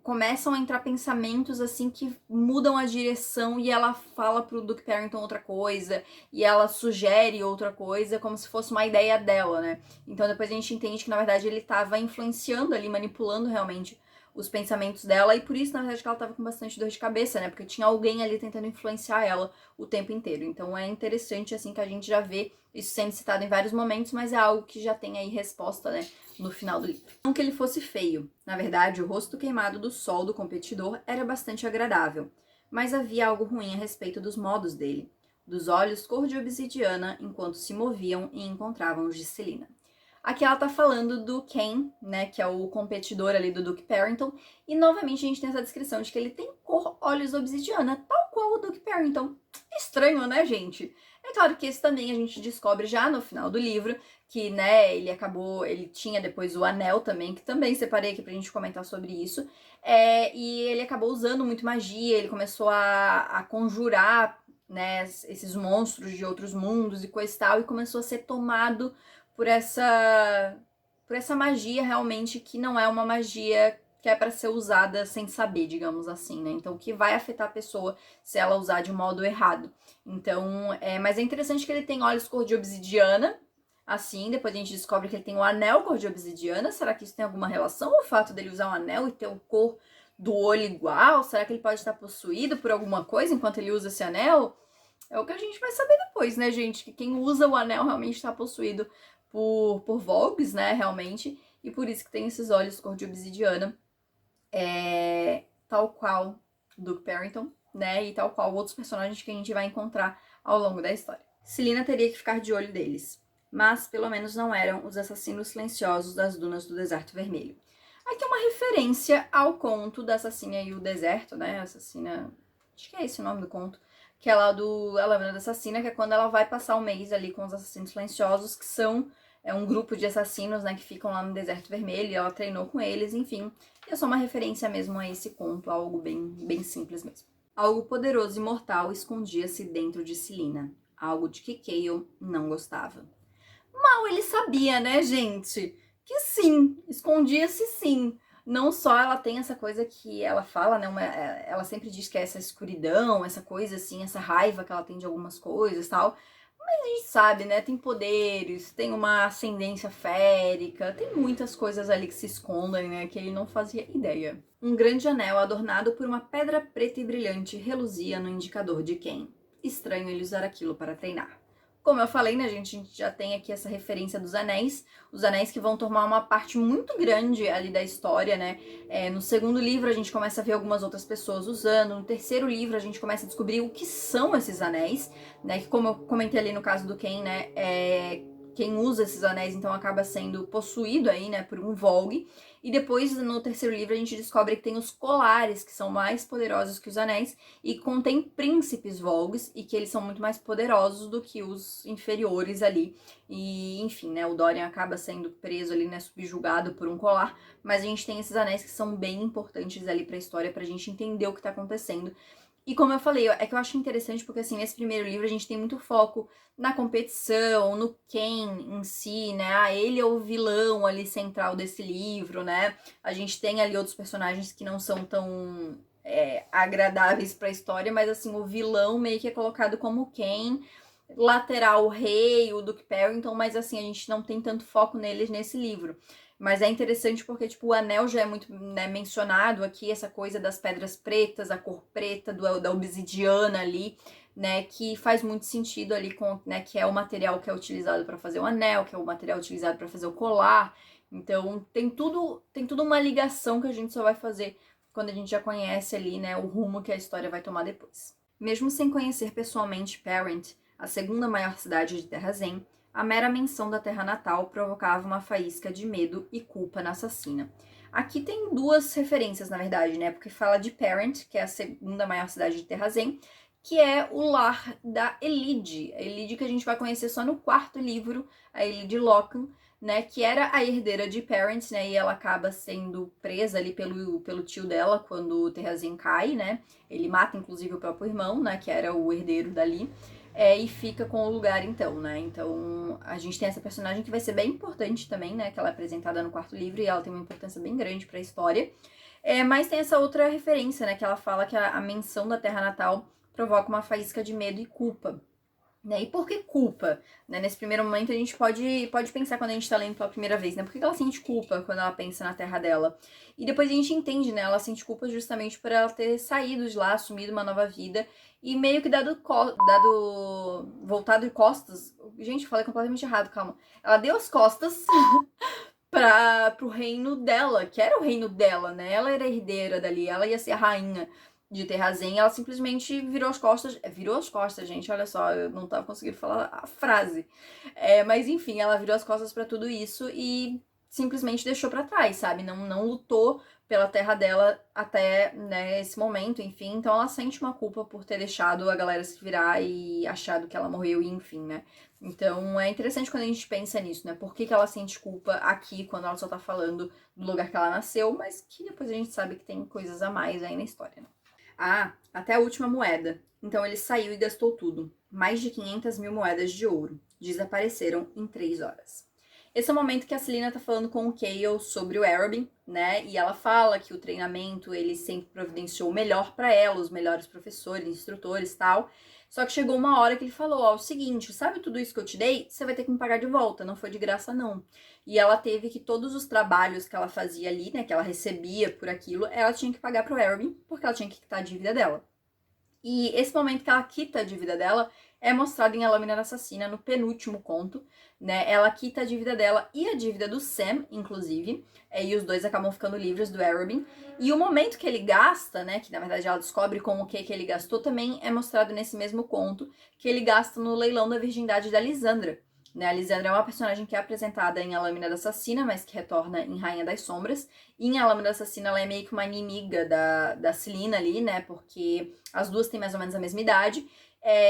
S1: começam a entrar pensamentos assim que mudam a direção e ela fala pro Duke Parrington outra coisa, e ela sugere outra coisa, como se fosse uma ideia dela, né? Então depois a gente entende que, na verdade, ele tava influenciando ali, manipulando realmente os pensamentos dela, e por isso, na verdade, que ela tava com bastante dor de cabeça, né? Porque tinha alguém ali tentando influenciar ela o tempo inteiro. Então é interessante, assim, que a gente já vê isso sendo citado em vários momentos, mas é algo que já tem aí resposta, né, no final do livro. Não que ele fosse feio. Na verdade, o rosto queimado do sol do competidor era bastante agradável, mas havia algo ruim a respeito dos modos dele, dos olhos cor de obsidiana enquanto se moviam e encontravam os de Celina. Aqui ela tá falando do Ken, né, que é o competidor ali do Duke Parrington, e novamente a gente tem essa descrição de que ele tem cor olhos obsidiana, tal qual o Duke Parrington. Estranho, né, gente? É claro que esse também a gente descobre já no final do livro, que, né, ele tinha depois o anel também, que também separei aqui pra gente comentar sobre isso, e ele acabou usando muito magia, ele começou a conjurar, né, esses monstros de outros mundos e coisa e tal, e começou a ser tomado por essa magia realmente que não é uma magia que é para ser usada sem saber, digamos assim, né? Então, que vai afetar a pessoa se ela usar de modo errado. Então, mas é interessante que ele tem olhos cor de obsidiana, assim, depois a gente descobre que ele tem um anel cor de obsidiana. Será que isso tem alguma relação? O fato dele usar um anel e ter o cor do olho igual? Será que ele pode estar possuído por alguma coisa enquanto ele usa esse anel? É o que a gente vai saber depois, né, gente? Que quem usa o anel realmente está possuído por Vogues, né, realmente, e por isso que tem esses olhos cor de obsidiana, tal qual Duke Parrington, né, e tal qual outros personagens que a gente vai encontrar ao longo da história. Celina teria que ficar de olho deles, mas pelo menos não eram os assassinos silenciosos das dunas do Deserto Vermelho. Aqui é uma referência ao conto da Assassina e o Deserto, né, Assassina, acho que é esse o nome do conto, que é lá do A Lâmina da Assassina, que é quando ela vai passar um mês ali com os assassinos silenciosos, que são um grupo de assassinos, né, que ficam lá no Deserto Vermelho, e ela treinou com eles, enfim. E é só uma referência mesmo a esse conto, algo bem simples mesmo. Algo poderoso e mortal escondia-se dentro de Celina, algo de que Kael não gostava. Mal ele sabia, né, gente? Que sim, escondia-se sim, não só ela tem essa coisa que ela fala, né? Ela sempre diz que é essa escuridão, essa coisa assim, essa raiva que ela tem de algumas coisas e tal. Mas a gente sabe, né? Tem poderes, tem uma ascendência férica, tem muitas coisas ali que se escondem, né? Que ele não fazia ideia. Um grande anel adornado por uma pedra preta e brilhante reluzia no indicador de Ken. Estranho ele usar aquilo para treinar. Como eu falei, né, gente, a gente já tem aqui essa referência dos anéis, os anéis que vão tomar uma parte muito grande ali da história, né? No segundo livro a gente começa a ver algumas outras pessoas usando, no terceiro livro a gente começa a descobrir o que são esses anéis, né? Que como eu comentei ali no caso do Ken, né, quem usa esses anéis então acaba sendo possuído aí, né, por um Volg. E depois, no terceiro livro, a gente descobre que tem os colares, que são mais poderosos que os anéis, e contém príncipes Volgs, e que eles são muito mais poderosos do que os inferiores ali. E, enfim, né, o Dorian acaba sendo preso ali, né, subjugado por um colar, mas a gente tem esses anéis que são bem importantes ali pra história, pra gente entender o que tá acontecendo. E como eu falei, é que eu acho interessante porque, assim, nesse primeiro livro a gente tem muito foco na competição, no Ken em si, né? Ah, ele é o vilão ali central desse livro, né? A gente tem ali outros personagens que não são tão agradáveis pra história, mas, assim, o vilão meio que é colocado como Ken, lateral o rei, o Duke Perrington, mas, assim, a gente não tem tanto foco neles nesse livro. Mas é interessante porque, tipo, o anel já é muito, né, mencionado aqui, essa coisa das pedras pretas, a cor preta da obsidiana ali, né, que faz muito sentido ali com, né, que é o material que é utilizado para fazer o anel, que é o material utilizado para fazer o colar. Então, tem tudo uma ligação que a gente só vai fazer quando a gente já conhece ali, né, o rumo que a história vai tomar depois. Mesmo sem conhecer pessoalmente Parent, a segunda maior cidade de Terra Zen, a mera menção da terra natal provocava uma faísca de medo e culpa na assassina. Aqui tem duas referências, na verdade, né? Porque fala de Parent, que é a segunda maior cidade de Terra Zen, que é o lar da Elide. A Elide que a gente vai conhecer só no quarto livro, a Elide Lockham, né? Que era a herdeira de Parent, né? E ela acaba sendo presa ali pelo tio dela quando o Terra Zen cai, né? Ele mata, inclusive, o próprio irmão, né? Que era o herdeiro dali. E fica com o lugar então, né? Então a gente tem essa personagem que vai ser bem importante também, né? Que ela é apresentada no quarto livro e ela tem uma importância bem grande pra história. Mas tem essa outra referência, né? Que ela fala que a menção da terra natal provoca uma faísca de medo e culpa. Né? E por que culpa? Né? Nesse primeiro momento a gente pode pensar quando a gente tá lendo pela primeira vez, né? Por que ela sente culpa quando ela pensa na terra dela? E depois a gente entende, né? Ela sente culpa justamente por ela ter saído de lá, assumido uma nova vida e meio que voltado de costas. Gente, falei completamente errado, calma. Ela deu as costas pro reino dela, que era o reino dela, né? Ela era herdeira dali, ela ia ser a rainha de Terra Zen, ela simplesmente virou as costas. Virou as costas, gente, olha só, eu não tava conseguindo falar a frase. Mas enfim, ela virou as costas pra tudo isso e simplesmente deixou pra trás, sabe? Não lutou pela terra dela até, né, esse momento, enfim. Então ela sente uma culpa por ter deixado a galera se virar e achado que ela morreu, e enfim, né? Então é interessante quando a gente pensa nisso, né? Por que ela sente culpa aqui quando ela só tá falando do lugar que ela nasceu, mas que depois a gente sabe que tem coisas a mais aí na história, né? Ah, até a última moeda. Então ele saiu e gastou tudo. Mais de 500 mil moedas de ouro. Desapareceram em 3 horas. Esse é o momento que a Celina tá falando com o Chaol sobre o Arobin, né? E ela fala que o treinamento ele sempre providenciou o melhor para ela, os melhores professores, instrutores e tal. Só que chegou uma hora que ele falou, ó, o seguinte, sabe tudo isso que eu te dei? Você vai ter que me pagar de volta, não foi de graça não. E ela teve que todos os trabalhos que ela fazia ali, né, que ela recebia por aquilo, ela tinha que pagar pro Arobin, porque ela tinha que quitar a dívida dela. E esse momento que ela quita a dívida dela é mostrado em A Lâmina da Assassina, no penúltimo conto, né? Ela quita a dívida dela e a dívida do Sam, inclusive, e os dois acabam ficando livres do Arobin. E o momento que ele gasta, né, que na verdade ela descobre com o que ele gastou, também é mostrado nesse mesmo conto, que ele gasta no leilão da virgindade da Lisandra. Né, a Lisandra é uma personagem que é apresentada em A Lâmina da Assassina, mas que retorna em Rainha das Sombras. E em A Lâmina da Assassina ela é meio que uma inimiga da Celina ali, né? Porque as duas têm mais ou menos a mesma idade.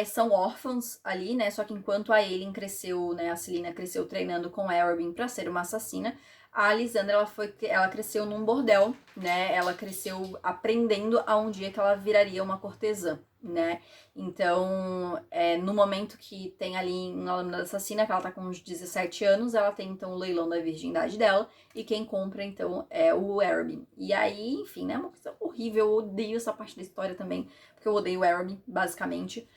S1: São órfãos ali, né? Só que enquanto a Aelin cresceu, né? A Celina cresceu treinando com Arobin pra ser uma assassina. A Lisandra, ela cresceu num bordel, né? Ela cresceu aprendendo a um dia que ela viraria uma cortesã. né? Então, no momento que tem ali em A Lâmina Assassina, que ela tá com uns 17 anos, ela tem então o leilão da virgindade dela, e quem compra então é o Arobin. E aí, enfim, né? Uma coisa horrível, eu odeio essa parte da história também, porque eu odeio o Arobin, basicamente.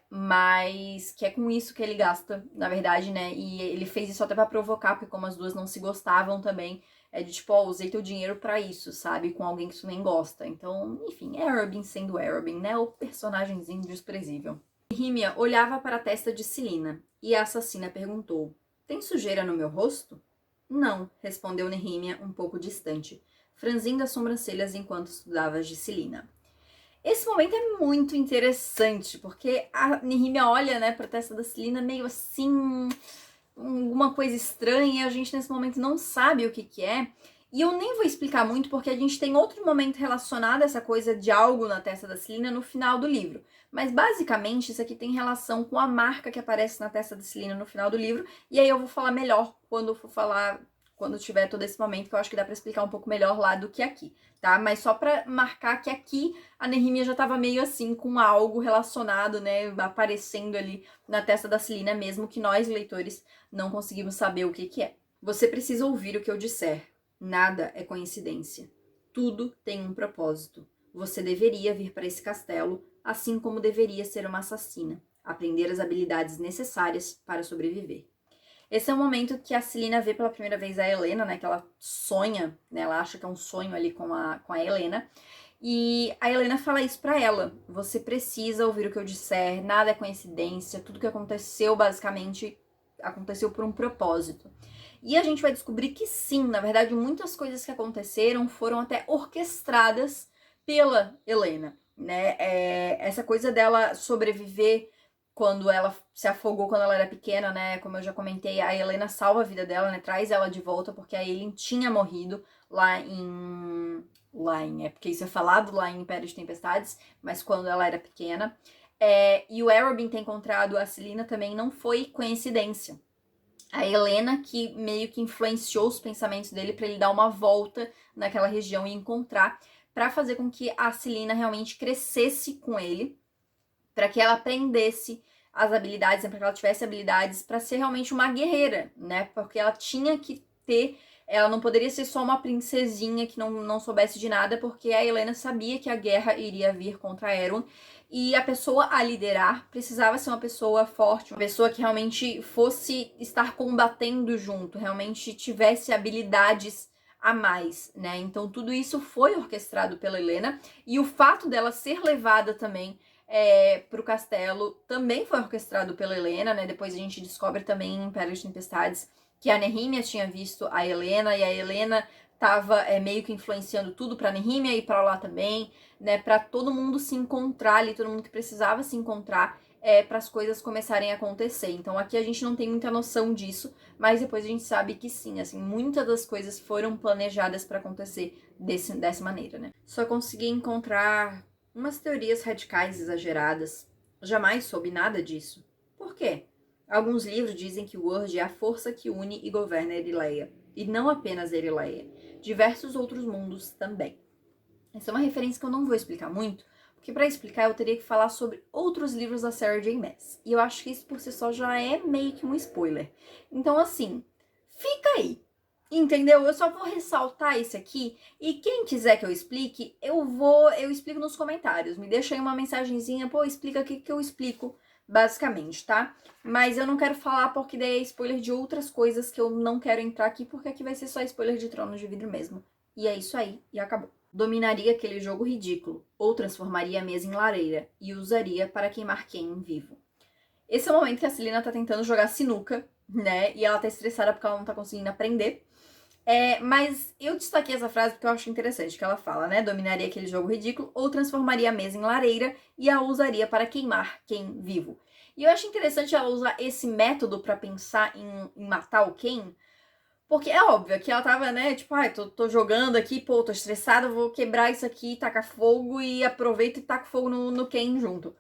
S1: Mas que é com isso que ele gasta, na verdade, né? E ele fez isso até pra provocar, porque como as duas não se gostavam também, de tipo, ó, usei teu dinheiro pra isso, sabe? Com alguém que tu nem gosta. Então, enfim, é Arobin sendo Arobin, né? O personagemzinho desprezível. Nehemia olhava para a testa de Celina e a assassina perguntou: Tem sujeira no meu rosto? Não, respondeu Nehemia um pouco distante, franzindo as sobrancelhas enquanto estudava a Giselina. Esse momento é muito interessante, porque a Nehemia olha, né, pra testa da Celina meio assim, alguma coisa estranha, e a gente nesse momento não sabe o que que é. E eu nem vou explicar muito, porque a gente tem outro momento relacionado a essa coisa de algo na testa da Celina no final do livro. Mas basicamente isso aqui tem relação com a marca que aparece na testa da Celina no final do livro, e aí eu vou falar melhor quando for falar, quando tiver todo esse momento, que eu acho que dá pra explicar um pouco melhor lá do que aqui, tá? Mas só pra marcar que aqui a Nehemia já tava meio assim com algo relacionado, né, aparecendo ali na testa da Celina, mesmo que nós, leitores, não conseguimos saber o que que é. Você precisa ouvir o que eu disser. Nada é coincidência. Tudo tem um propósito. Você deveria vir para esse castelo, assim como deveria ser uma assassina, aprender as habilidades necessárias para sobreviver. Esse é o momento que a Celina vê pela primeira vez a Helena, né? Que ela sonha, né? Ela acha que é um sonho ali com a Helena. E a Helena fala isso pra ela. Você precisa ouvir o que eu disser, nada é coincidência, tudo que aconteceu basicamente aconteceu por um propósito. E a gente vai descobrir que sim, na verdade, muitas coisas que aconteceram foram até orquestradas pela Helena, né? Essa coisa dela sobreviver quando ela se afogou quando ela era pequena, né? Como eu já comentei, a Helena salva a vida dela, né? Traz ela de volta porque a Eileen tinha morrido lá em... porque isso é falado lá em Império de Tempestades, mas quando ela era pequena. E o Arobin ter encontrado a Celina também não foi coincidência. A Helena que meio que influenciou os pensamentos dele para ele dar uma volta naquela região e encontrar, para fazer com que a Celina realmente crescesse com ele, para que ela aprendesse as habilidades, para que ela tivesse habilidades para ser realmente uma guerreira, né? Porque ela tinha que ter, ela não poderia ser só uma princesinha que não soubesse de nada, porque a Helena sabia que a guerra iria vir contra Erwin, e a pessoa a liderar precisava ser uma pessoa forte, uma pessoa que realmente fosse estar combatendo junto, realmente tivesse habilidades a mais, né? Então tudo isso foi orquestrado pela Helena, e o fato dela ser levada também pro castelo também foi orquestrado pela Helena, né? Depois a gente descobre também em Império de Tempestades que a Nehemia tinha visto a Helena, e a Helena tava meio que influenciando tudo pra Nehemia ir pra lá também, né? Pra todo mundo se encontrar ali, todo mundo que precisava se encontrar para as coisas começarem a acontecer. Então aqui a gente não tem muita noção disso, mas depois a gente sabe que sim, assim, muitas das coisas foram planejadas para acontecer dessa maneira, né? Só consegui encontrar umas teorias radicais exageradas. Jamais soube nada disso. Por quê? Alguns livros dizem que o Urge é a força que une e governa Erileia. E não apenas Erileia. Diversos outros mundos também. Essa é uma referência que eu não vou explicar muito, porque para explicar eu teria que falar sobre outros livros da Sarah J. Maas. E eu acho que isso por si só já é meio que um spoiler. Então, assim, fica aí. Entendeu? Eu só vou ressaltar esse aqui, e quem quiser que eu explique, eu explico nos comentários. Me deixa aí uma mensagenzinha, pô, explica aqui que eu explico, basicamente, tá? Mas eu não quero falar porque daí é spoiler de outras coisas que eu não quero entrar aqui, porque aqui vai ser só spoiler de Tronos de Vidro mesmo. E é isso aí, e acabou. Dominaria aquele jogo ridículo, ou transformaria a mesa em lareira, e usaria para queimar quem vivo. Esse é o momento que a Celina tá tentando jogar sinuca, né? E ela tá estressada porque ela não tá conseguindo aprender. Mas eu destaquei essa frase porque eu acho interessante que ela fala, né? Dominaria aquele jogo ridículo ou transformaria a mesa em lareira e a usaria para queimar quem vivo. E eu acho interessante ela usar esse método para pensar em matar o Ken, porque é óbvio que ela tava, né, tipo, ai, tô jogando aqui, pô, tô estressada, vou quebrar isso aqui, tacar fogo e aproveito e taco fogo no Ken junto.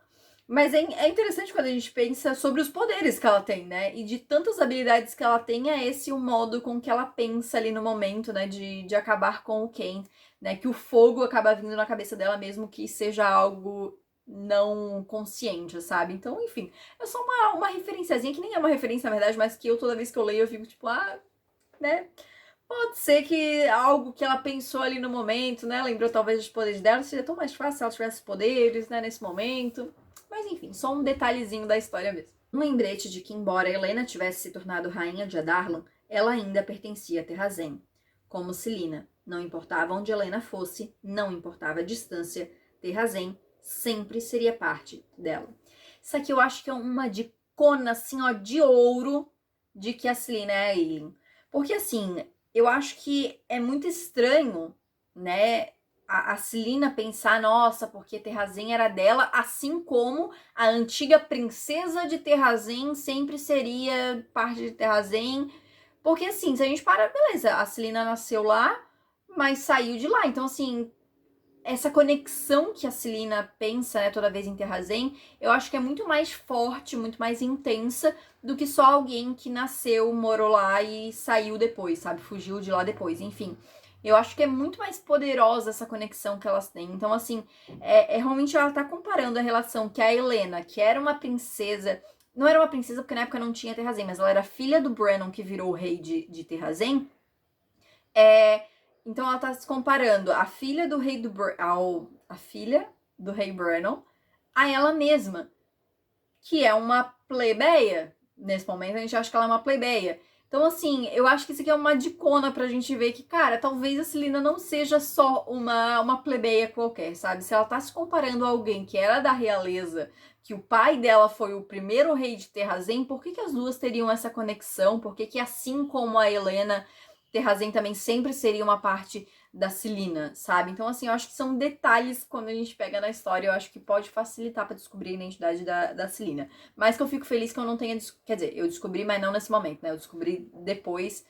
S1: Mas é interessante quando a gente pensa sobre os poderes que ela tem, né? E de tantas habilidades que ela tem, é esse o modo com que ela pensa ali no momento, né? De acabar com o Ken, né? Que o fogo acaba vindo na cabeça dela mesmo que seja algo não consciente, sabe? Então, enfim, é só uma referenciazinha, que nem é uma referência, na verdade, mas que eu, toda vez que eu leio, eu fico tipo, né? Pode ser que algo que ela pensou ali no momento, né? Lembrou talvez dos poderes dela, seria tão mais fácil se ela tivesse poderes, né, nesse momento. Mas enfim, só um detalhezinho da história mesmo. Um lembrete de que, embora Helena tivesse se tornado rainha de Adarlan, ela ainda pertencia a Terrazen. Como Celina, não importava onde Helena fosse, não importava a distância, Terrazen sempre seria parte dela. Isso aqui eu acho que é uma dicona, assim, ó, de ouro de que a Celina é a Aelin. Porque, assim, eu acho que é muito estranho, né, a Celina pensar, nossa, porque Terrazen era dela, assim como a antiga princesa de Terrazen sempre seria parte de Terrazen. Porque, assim, se a gente para, beleza, a Celina nasceu lá, mas saiu de lá. Então, assim, essa conexão que a Celina pensa, né, toda vez em Terrazen, eu acho que é muito mais forte, muito mais intensa do que só alguém que nasceu, morou lá e saiu depois, sabe? Fugiu de lá depois, enfim. Eu acho que é muito mais poderosa essa conexão que elas têm. Então, assim, realmente ela tá comparando a relação que a Helena, que era uma princesa, não era uma princesa porque na época não tinha Terrazen, mas ela era filha do Brennon que virou o rei de Terrazen. Então ela tá se comparando a filha do rei a filha do rei Brennon a ela mesma, que é uma plebeia. Nesse momento a gente acha que ela é uma plebeia. Então, assim, eu acho que isso aqui é uma dicona pra gente ver que, cara, talvez a Celina não seja só uma plebeia qualquer, sabe? Se ela tá se comparando a alguém que era da realeza, que o pai dela foi o primeiro rei de Terrazen, por que as duas teriam essa conexão? Por que assim como a Helena, Terrazen também sempre seria uma parte da Celina, sabe? Então, assim, eu acho que são detalhes quando a gente pega na história, eu acho que pode facilitar pra descobrir a identidade da Celina. Mas que eu fico feliz que eu não tenha... Quer dizer, eu descobri, mas não nesse momento, né? Eu descobri depois,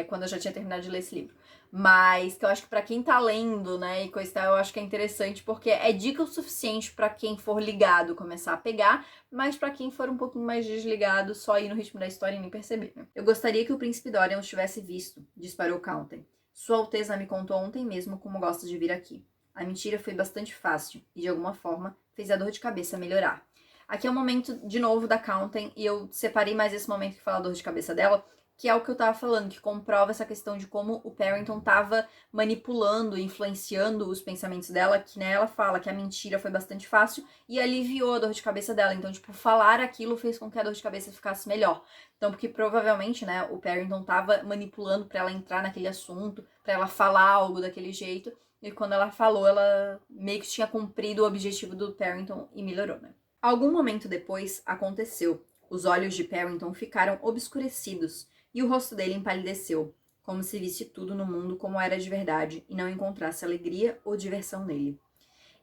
S1: quando eu já tinha terminado de ler esse livro. Mas que eu acho que pra quem tá lendo, né, e coisa e tal, eu acho que é interessante, porque é dica o suficiente pra quem for ligado começar a pegar, mas pra quem for um pouquinho mais desligado, só ir no ritmo da história e nem perceber, né? Eu gostaria que o príncipe Dorian os tivesse visto, disparou Counten. Sua Alteza me contou ontem mesmo como gosta de vir aqui. A mentira foi bastante fácil e, de alguma forma, fez a dor de cabeça melhorar. Aqui é o momento, de novo, da Counten, e eu separei mais esse momento que fala a dor de cabeça dela, que é o que eu tava falando, que comprova essa questão de como o Perrington tava manipulando, influenciando os pensamentos dela, que, né, ela fala que a mentira foi bastante fácil e aliviou a dor de cabeça dela. Então, tipo, falar aquilo fez com que a dor de cabeça ficasse melhor. Então, porque provavelmente, né, o Perrington tava manipulando pra ela entrar naquele assunto, pra ela falar algo daquele jeito, e quando ela falou, ela meio que tinha cumprido o objetivo do Perrington e melhorou, né? Algum momento depois, aconteceu. Os olhos de Perrington ficaram obscurecidos e o rosto dele empalideceu, como se visse tudo no mundo como era de verdade e não encontrasse alegria ou diversão nele.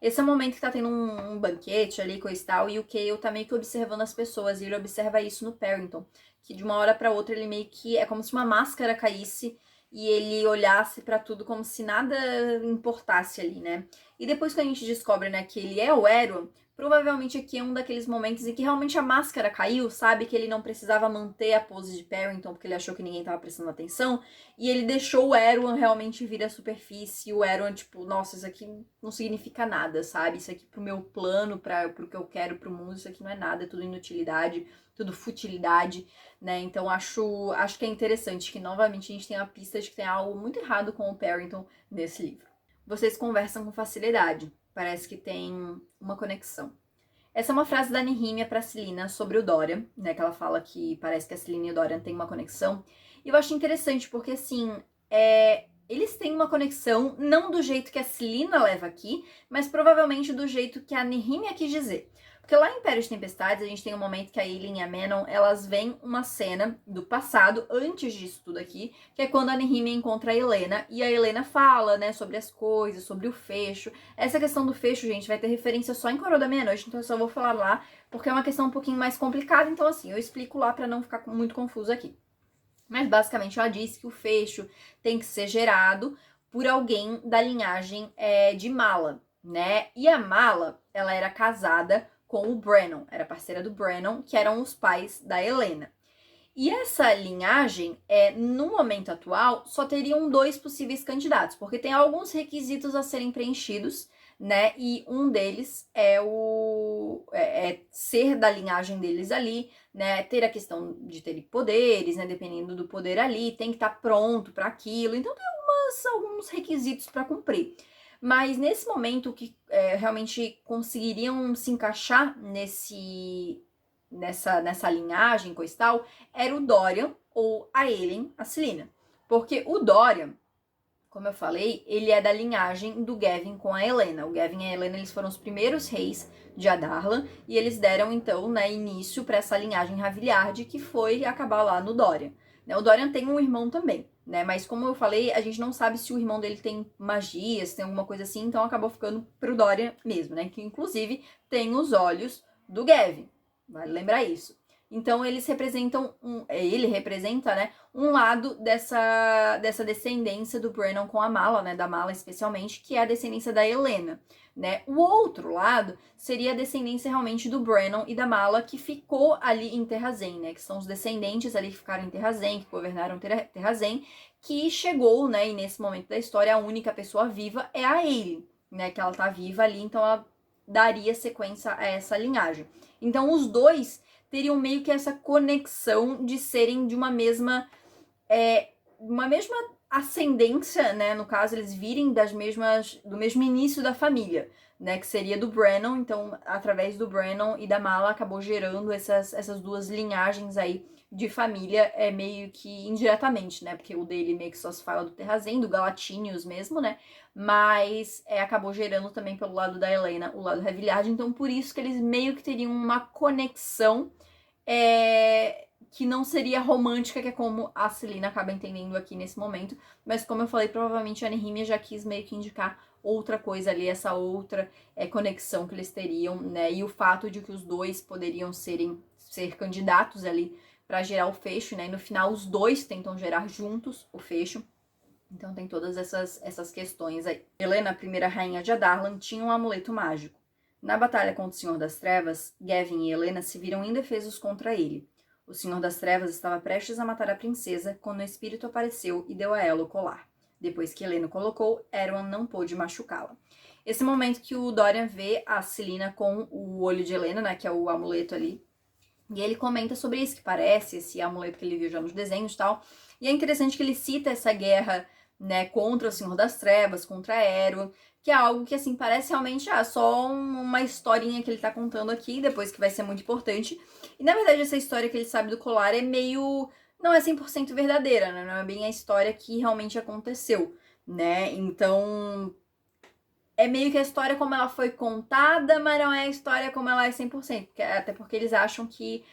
S1: Esse é o momento que tá tendo um banquete ali, coisa e tal, e o Cale tá meio que observando as pessoas, e ele observa isso no Perrington, que de uma hora pra outra ele meio que... é como se uma máscara caísse e ele olhasse pra tudo como se nada importasse ali, né? E depois que a gente descobre, né, que ele é o Erwin, provavelmente aqui é um daqueles momentos em que realmente a máscara caiu, sabe? Que ele não precisava manter a pose de Perrington porque ele achou que ninguém tava prestando atenção. E ele deixou o Erwin realmente vir à superfície. O Erwin, tipo, nossa, isso aqui não significa nada, sabe? Isso aqui pro meu plano, pro que eu quero pro mundo, isso aqui não é nada, é tudo inutilidade, tudo futilidade, né? Então acho que é interessante que novamente a gente tem a pista de que tem algo muito errado com o Perrington nesse livro. Vocês conversam com facilidade. Parece que tem uma conexão. Essa é uma frase da Nehemia pra Celina sobre o Dorian, né? Que ela fala que parece que a Celina e o Dorian têm uma conexão. E eu acho interessante porque, assim, eles têm uma conexão não do jeito que a Celina leva aqui, mas provavelmente do jeito que a Nehemia quis dizer. Porque lá em Império de Tempestades, a gente tem um momento que a Aelin e a Manon, elas veem uma cena do passado, antes disso tudo aqui, que é quando a Nehemia encontra a Helena, e a Helena fala, né, sobre as coisas, sobre o fecho. Essa questão do fecho, gente, vai ter referência só em Coroa da Meia-Noite, então eu só vou falar lá, porque é uma questão um pouquinho mais complicada, então assim, eu explico lá pra não ficar muito confuso aqui. Mas basicamente ela diz que o fecho tem que ser gerado por alguém da linhagem de Mala, né? E a Mala, ela era casada com o Brennon, era parceira do Brennon, que eram os pais da Helena. E essa linhagem, no momento atual, só teriam 2 possíveis candidatos, porque tem alguns requisitos a serem preenchidos, né? E um deles é ser da linhagem deles ali, né? Ter a questão de ter poderes, né? Dependendo do poder ali, tem que estar pronto para aquilo. Então tem alguns requisitos para cumprir. Mas nesse momento, o que realmente conseguiriam se encaixar nessa linhagem coisa e tal, era o Dorian ou a Aelin, a Celina. Porque o Dorian, como eu falei, ele é da linhagem do Gavin com a Helena. O Gavin e a Helena, eles foram os primeiros reis de Adarlan, e eles deram, então, né, início para essa linhagem Raviliard, que foi acabar lá no Dorian. O Dorian tem um irmão também, né, mas como eu falei, a gente não sabe se o irmão dele tem magia, se tem alguma coisa assim, então acabou ficando pro Dorian mesmo, né, que inclusive tem os olhos do Gavin, vale lembrar isso. Então ele representa, né, um lado dessa descendência do Brennan com a Mala, né, da Mala especialmente, que é a descendência da Helena, né? O outro lado seria a descendência realmente do Brennan e da Mala, que ficou ali em Terrazen, né, que são os descendentes ali que ficaram em Terrazen, que governaram Terrazen, que chegou, né, e nesse momento da história a única pessoa viva é a Aelin, né, que ela tá viva ali, então ela daria sequência a essa linhagem. Então os dois teriam meio que essa conexão de serem de uma mesma ascendência, né? No caso, eles virem do mesmo início da família, né? Que seria do Brennan. Então, através do Brennan e da Mala, acabou gerando essas duas linhagens aí de família, meio que indiretamente, né? Porque o dele meio que só se fala do Terrazen, do Galatinius mesmo, né? Mas acabou gerando também pelo lado da Helena o lado Raviliard. Então, por isso que eles meio que teriam uma conexão que não seria romântica, que é como a Celina acaba entendendo aqui nesse momento. Mas como eu falei, provavelmente a Nehemia já quis meio que indicar outra coisa ali, essa outra conexão que eles teriam, né? E o fato de que os dois poderiam ser candidatos ali para gerar o fecho, né? E no final os dois tentam gerar juntos o fecho. Então tem todas essas questões aí. Helena, a primeira rainha de Adarlan, tinha um amuleto mágico. Na batalha contra o Senhor das Trevas, Gavin e Helena se viram indefesos contra ele. O Senhor das Trevas estava prestes a matar a princesa quando o espírito apareceu e deu a ela o colar. Depois que Helena o colocou, Erwan não pôde machucá-la. Esse momento que o Dorian vê a Celina com o olho de Helena, né, que é o amuleto ali, e ele comenta sobre isso, que parece esse amuleto que ele viu já nos desenhos e tal. E é interessante que ele cita essa guerra, né, contra o Senhor das Trevas, contra Erwan, que é algo que, assim, parece realmente só uma historinha que ele tá contando aqui, depois que vai ser muito importante. E, na verdade, essa história que ele sabe do colar é meio... não é 100% verdadeira, né? Não é bem a história que realmente aconteceu, né? Então, é meio que a história como ela foi contada, mas não é a história como ela é 100%. Até porque eles acham que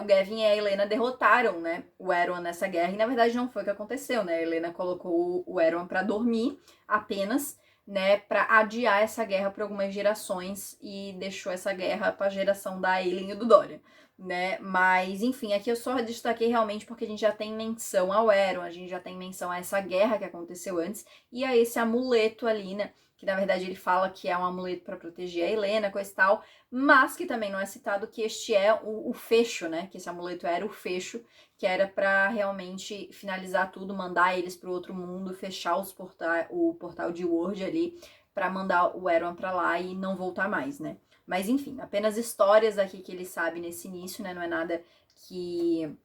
S1: o Gavin e a Helena derrotaram, né, o Erwan nessa guerra. E na verdade não foi o que aconteceu, né? A Helena colocou o Erwan para dormir apenas, né, para adiar essa guerra por algumas gerações e deixou essa guerra para a geração da Aelin e do Dorian, né? Mas enfim, aqui eu só destaquei realmente porque a gente já tem menção ao Erwan, a gente já tem menção a essa guerra que aconteceu antes e a esse amuleto ali, né? Que na verdade ele fala que é um amuleto para proteger a Helena, coisa e tal, mas que também não é citado que este é o fecho, né? Que esse amuleto era o fecho, que era para realmente finalizar tudo, mandar eles para o outro mundo, fechar o portal de Word ali, para mandar o Erwan para lá e não voltar mais, né? Mas enfim, apenas histórias aqui que ele sabe nesse início, né? Não é nada que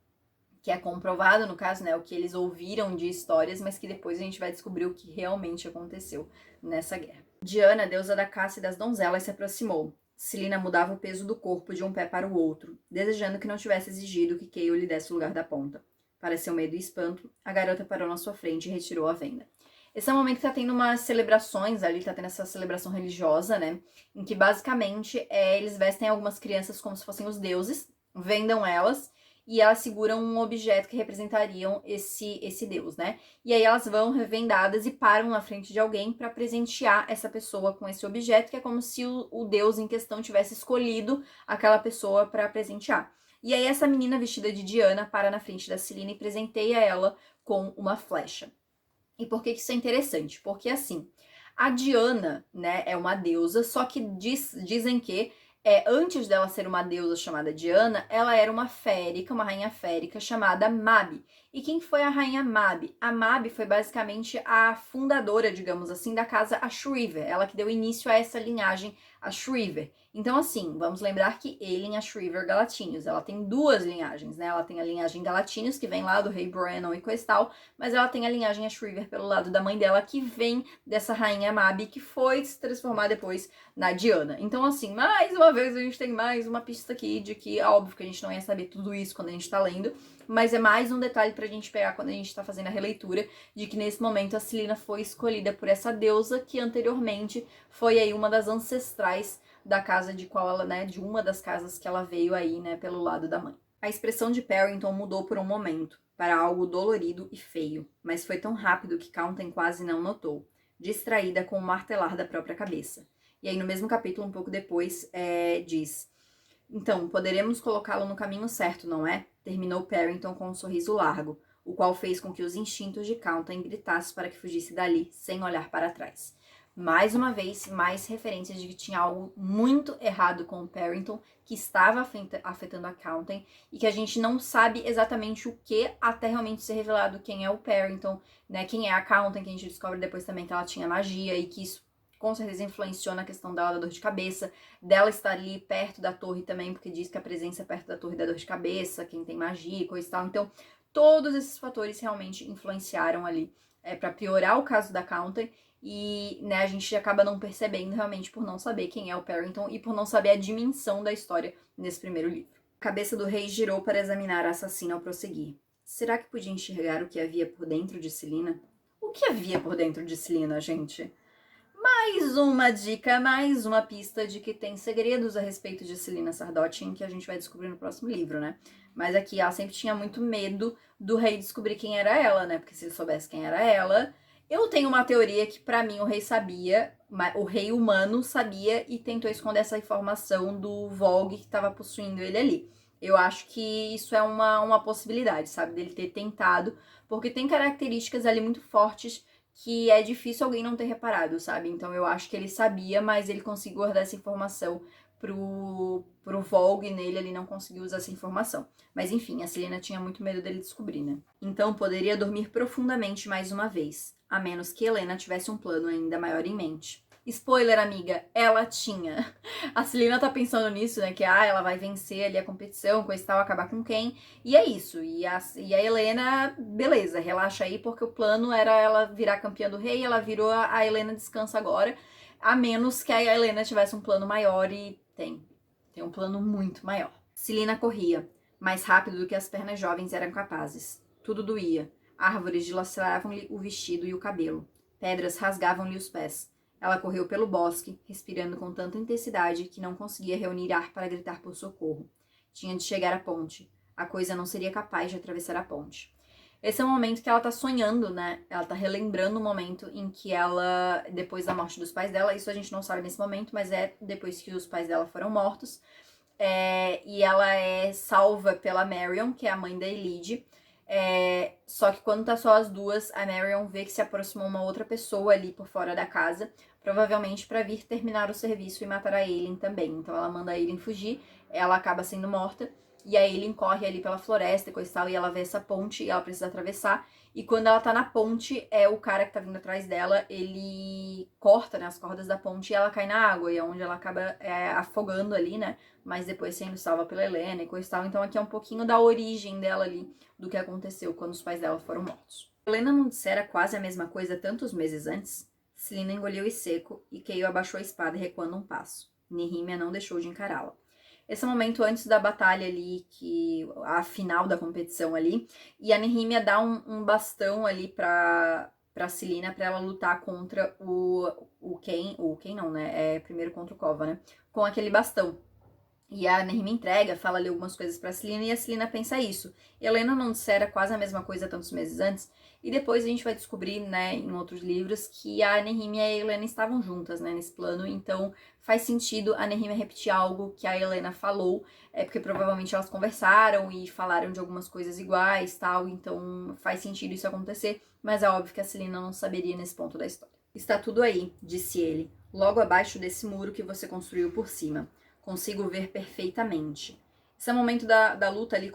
S1: é comprovado, no caso, né, o que eles ouviram de histórias, mas que depois a gente vai descobrir o que realmente aconteceu nessa guerra. Diana, deusa da caça e das donzelas, se aproximou. Celina mudava o peso do corpo de um pé para o outro, desejando que não tivesse exigido que Keio lhe desse o lugar da ponta. Para seu medo e espanto, a garota parou na sua frente e retirou a venda. Esse é um momento que tá tendo umas celebrações ali, tá tendo essa celebração religiosa, né, em que basicamente eles vestem algumas crianças como se fossem os deuses, vendam elas, e elas seguram um objeto que representariam esse deus, né? E aí elas vão revendadas e param na frente de alguém para presentear essa pessoa com esse objeto, que é como se o deus em questão tivesse escolhido aquela pessoa para presentear. E aí essa menina vestida de Diana para na frente da Celina e presenteia ela com uma flecha. E por que isso é interessante? Porque assim, a Diana, né, é uma deusa, só que dizem que antes dela ser uma deusa chamada Diana, ela era uma férica, uma rainha férica chamada Mabi. E quem foi a rainha Mab? A Mab foi basicamente a fundadora, digamos assim, da casa Ashriver, ela que deu início a essa linhagem Ashriver. Então, assim, vamos lembrar que Aelin Ashriver Galatinius, ela tem duas linhagens, né? Ela tem a linhagem Galatinius, que vem lá do rei Brannon e coisa e tal, mas ela tem a linhagem Ashriver pelo lado da mãe dela, que vem dessa rainha Mab, que foi se transformar depois na Diana. Então, assim, mais uma vez a gente tem mais uma pista aqui de que, óbvio que a gente não ia saber tudo isso quando a gente tá lendo, mas é mais um detalhe pra gente pegar quando a gente tá fazendo a releitura, de que nesse momento a Celaena foi escolhida por essa deusa que anteriormente foi aí uma das ancestrais da casa de qual ela, né, de uma das casas que ela veio aí, né, pelo lado da mãe. A expressão de Perrington mudou por um momento, para algo dolorido e feio, mas foi tão rápido que Counten quase não notou, distraída com o martelar da própria cabeça. E aí no mesmo capítulo, um pouco depois, diz: então, poderemos colocá-lo no caminho certo, não é? Terminou Perrington com um sorriso largo, o qual fez com que os instintos de Counten gritassem para que fugisse dali, sem olhar para trás. Mais uma vez, mais referências de que tinha algo muito errado com o Perrington, que estava afetando a Counten, e que a gente não sabe exatamente o que, até realmente ser revelado quem é o Perrington, né? Quem é a Counten, que a gente descobre depois também que ela tinha magia, e que isso com certeza influenciou na questão dela da dor de cabeça, dela estar ali perto da torre também, porque diz que a presença perto da torre dá dor de cabeça, quem tem magia e coisa e tal. Então, todos esses fatores realmente influenciaram ali para piorar o caso da Counter, e né, a gente acaba não percebendo realmente por não saber quem é o Perrington e por não saber a dimensão da história nesse primeiro livro. A cabeça do rei girou para examinar a assassina ao prosseguir. Será que podia enxergar o que havia por dentro de Celaena? O que havia por dentro de Celaena, gente? Mais uma dica, mais uma pista de que tem segredos a respeito de Celaena Sardothien que a gente vai descobrir no próximo livro, né? Mas aqui ela sempre tinha muito medo do rei descobrir quem era ela, né? Porque se ele soubesse quem era ela... Eu tenho uma teoria que pra mim o rei sabia, o rei humano sabia e tentou esconder essa informação do Vogue que estava possuindo ele ali. Eu acho que isso é uma possibilidade, sabe? Dele ter tentado, porque tem características ali muito fortes que é difícil alguém não ter reparado, sabe? Então eu acho que ele sabia, mas ele conseguiu guardar essa informação pro Vogue nele, ele não conseguiu usar essa informação. Mas enfim, a Celaena tinha muito medo dele descobrir, né? Então poderia dormir profundamente mais uma vez, a menos que Helena tivesse um plano ainda maior em mente. Spoiler, amiga, ela tinha. A Celaena tá pensando nisso, né? Que ela vai vencer ali a competição, coisa e tal, acabar com quem. E é isso. E a Helena, beleza, relaxa aí, porque o plano era ela virar campeã do rei, ela virou, a Helena descansa agora. A menos que a Helena tivesse um plano maior e tem um plano muito maior. Celaena corria, mais rápido do que as pernas jovens eram capazes. Tudo doía. Árvores dilaceravam-lhe o vestido e o cabelo. Pedras rasgavam-lhe os pés. Ela correu pelo bosque, respirando com tanta intensidade que não conseguia reunir ar para gritar por socorro. Tinha de chegar à ponte. A coisa não seria capaz de atravessar a ponte. Esse é o momento que ela tá sonhando, né? Ela tá relembrando o momento em que ela, depois da morte dos pais dela, isso a gente não sabe nesse momento, mas é depois que os pais dela foram mortos, e ela é salva pela Marion, que é a mãe da Elide. Só que quando tá só as duas, a Marion vê que se aproximou uma outra pessoa ali por fora da casa, provavelmente para vir terminar o serviço e matar a Aelin também. Então ela manda a Aelin fugir, ela acaba sendo morta, e a Aelin corre ali pela floresta e coisa e tal, e ela vê essa ponte e ela precisa atravessar. E quando ela tá na ponte, o cara que tá vindo atrás dela, ele corta, né, as cordas da ponte e ela cai na água, e é onde ela acaba afogando ali, né, mas depois sendo salva pela Helena e coisa e tal. Então aqui é um pouquinho da origem dela ali, do que aconteceu quando os pais dela foram mortos. Helena não dissera quase a mesma coisa tantos meses antes? Celaena engoliu em seco e Kayle abaixou a espada recuando um passo. Nehemia não deixou de encará-la. Esse é o momento antes da batalha ali, a final da competição ali, e a Nehemia dá um bastão ali pra Celaena pra ela lutar contra o Ken não, né? Primeiro contra o Kova, né? Com aquele bastão. E a Nehemia entrega, fala ali algumas coisas pra Celaena e a Celaena pensa isso. Helena não dissera quase a mesma coisa tantos meses antes, e depois a gente vai descobrir, né, em outros livros, que a Nehemia e a Helena estavam juntas, né, nesse plano, então faz sentido a Nehemia repetir algo que a Helena falou, porque provavelmente elas conversaram e falaram de algumas coisas iguais, tal, então faz sentido isso acontecer, mas é óbvio que a Celaena não saberia nesse ponto da história. Está tudo aí, disse ele, logo abaixo desse muro que você construiu por cima. Consigo ver perfeitamente. Esse é o momento da luta ali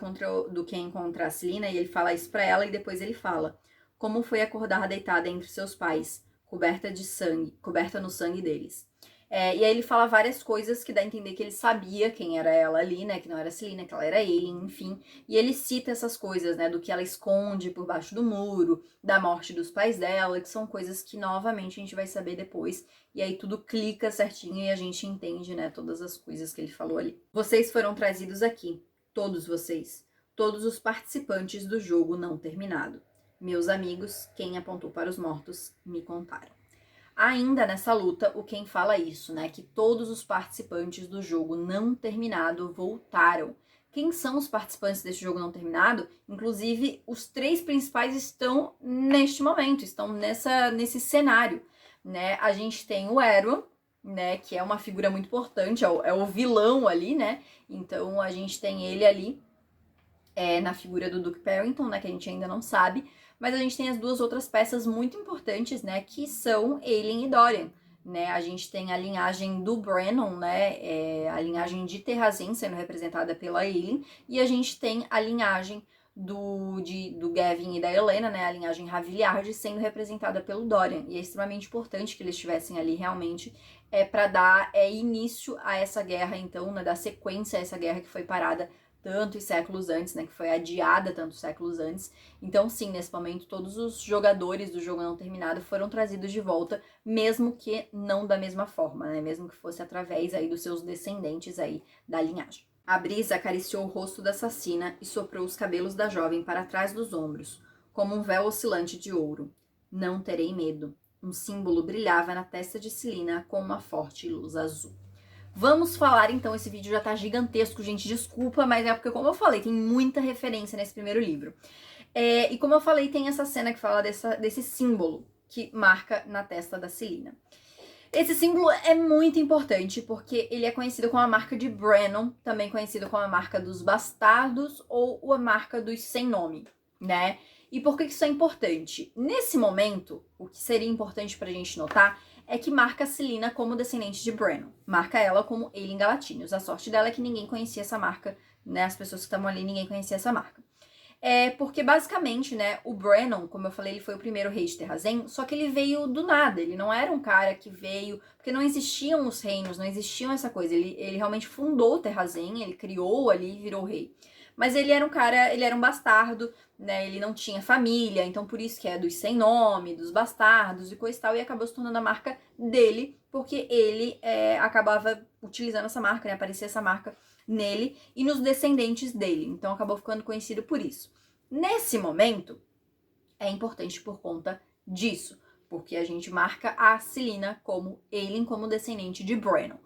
S1: do Ken contra a Selena, e ele fala isso pra ela, e depois ele fala: como foi acordar deitada entre seus pais, coberta de sangue, coberta no sangue deles. E aí ele fala várias coisas que dá a entender que ele sabia quem era ela ali, né, que não era a Selena, que ela era ele, enfim. E ele cita essas coisas, né, do que ela esconde por baixo do muro, da morte dos pais dela, que são coisas que novamente a gente vai saber depois. E aí tudo clica certinho e a gente entende, né, todas as coisas que ele falou ali. Vocês foram trazidos aqui, todos vocês, todos os participantes do jogo não terminado. Meus amigos, quem apontou para os mortos, me contaram. Ainda nessa luta, o Ken fala isso, né, que todos os participantes do jogo não terminado voltaram. Quem são os participantes desse jogo não terminado? Inclusive, os 3 principais estão neste momento, estão nesse cenário, né? A gente tem o Erwin, né, que é uma figura muito importante, é o vilão ali, né? Então a gente tem ele ali na figura do Duke Perrington, né, que a gente ainda não sabe, mas a gente tem as 2 outras peças muito importantes, né, que são Aelin e Dorian. Né, a gente tem a linhagem do Brennon, né, a linhagem de Terrazin sendo representada pela Aelin, e a gente tem a linhagem do Gavin e da Helena, né, a linhagem Raviliard sendo representada pelo Dorian, e é extremamente importante que eles estivessem ali realmente para dar início a essa guerra, então, né, dar sequência a essa guerra que foi parada tantos séculos antes, né, que foi adiada tantos séculos antes. Então, sim, nesse momento, todos os jogadores do jogo não terminado foram trazidos de volta, mesmo que não da mesma forma, né, mesmo que fosse através aí dos seus descendentes aí da linhagem. A brisa acariciou o rosto da assassina e soprou os cabelos da jovem para trás dos ombros, como um véu oscilante de ouro. Não terei medo. Um símbolo brilhava na testa de Selena com uma forte luz azul. Vamos falar então, esse vídeo já tá gigantesco, gente, desculpa, mas é porque, como eu falei, tem muita referência nesse primeiro livro. E como eu falei, tem essa cena que fala desse símbolo que marca na testa da Selena. Esse símbolo é muito importante porque ele é conhecido como a marca de Brennon, também conhecido como a marca dos bastardos ou a marca dos sem nome, né? E por que isso é importante? Nesse momento, o que seria importante pra gente notar é que marca a Selena como descendente de Brennon. Marca ela como Aelin Galatinius. A sorte dela é que ninguém conhecia essa marca, né? As pessoas que estavam ali, ninguém conhecia essa marca. Porque basicamente, né, o Brennon, como eu falei, ele foi o primeiro rei de Terrazen, só que ele veio do nada, ele não era um cara que veio, porque não existiam os reinos, não existiam essa coisa, ele realmente fundou Terrazen, ele criou ali e virou rei. Mas ele era um cara, ele era um bastardo, né, ele não tinha família, então por isso que é dos sem nome, dos bastardos e coisa e tal, e acabou se tornando a marca dele, porque ele acabava utilizando essa marca, né, aparecia essa marca nele e nos descendentes dele, então acabou ficando conhecido por isso. Nesse momento, é importante por conta disso, porque a gente marca a Selena como Aelin, como descendente de Brennon.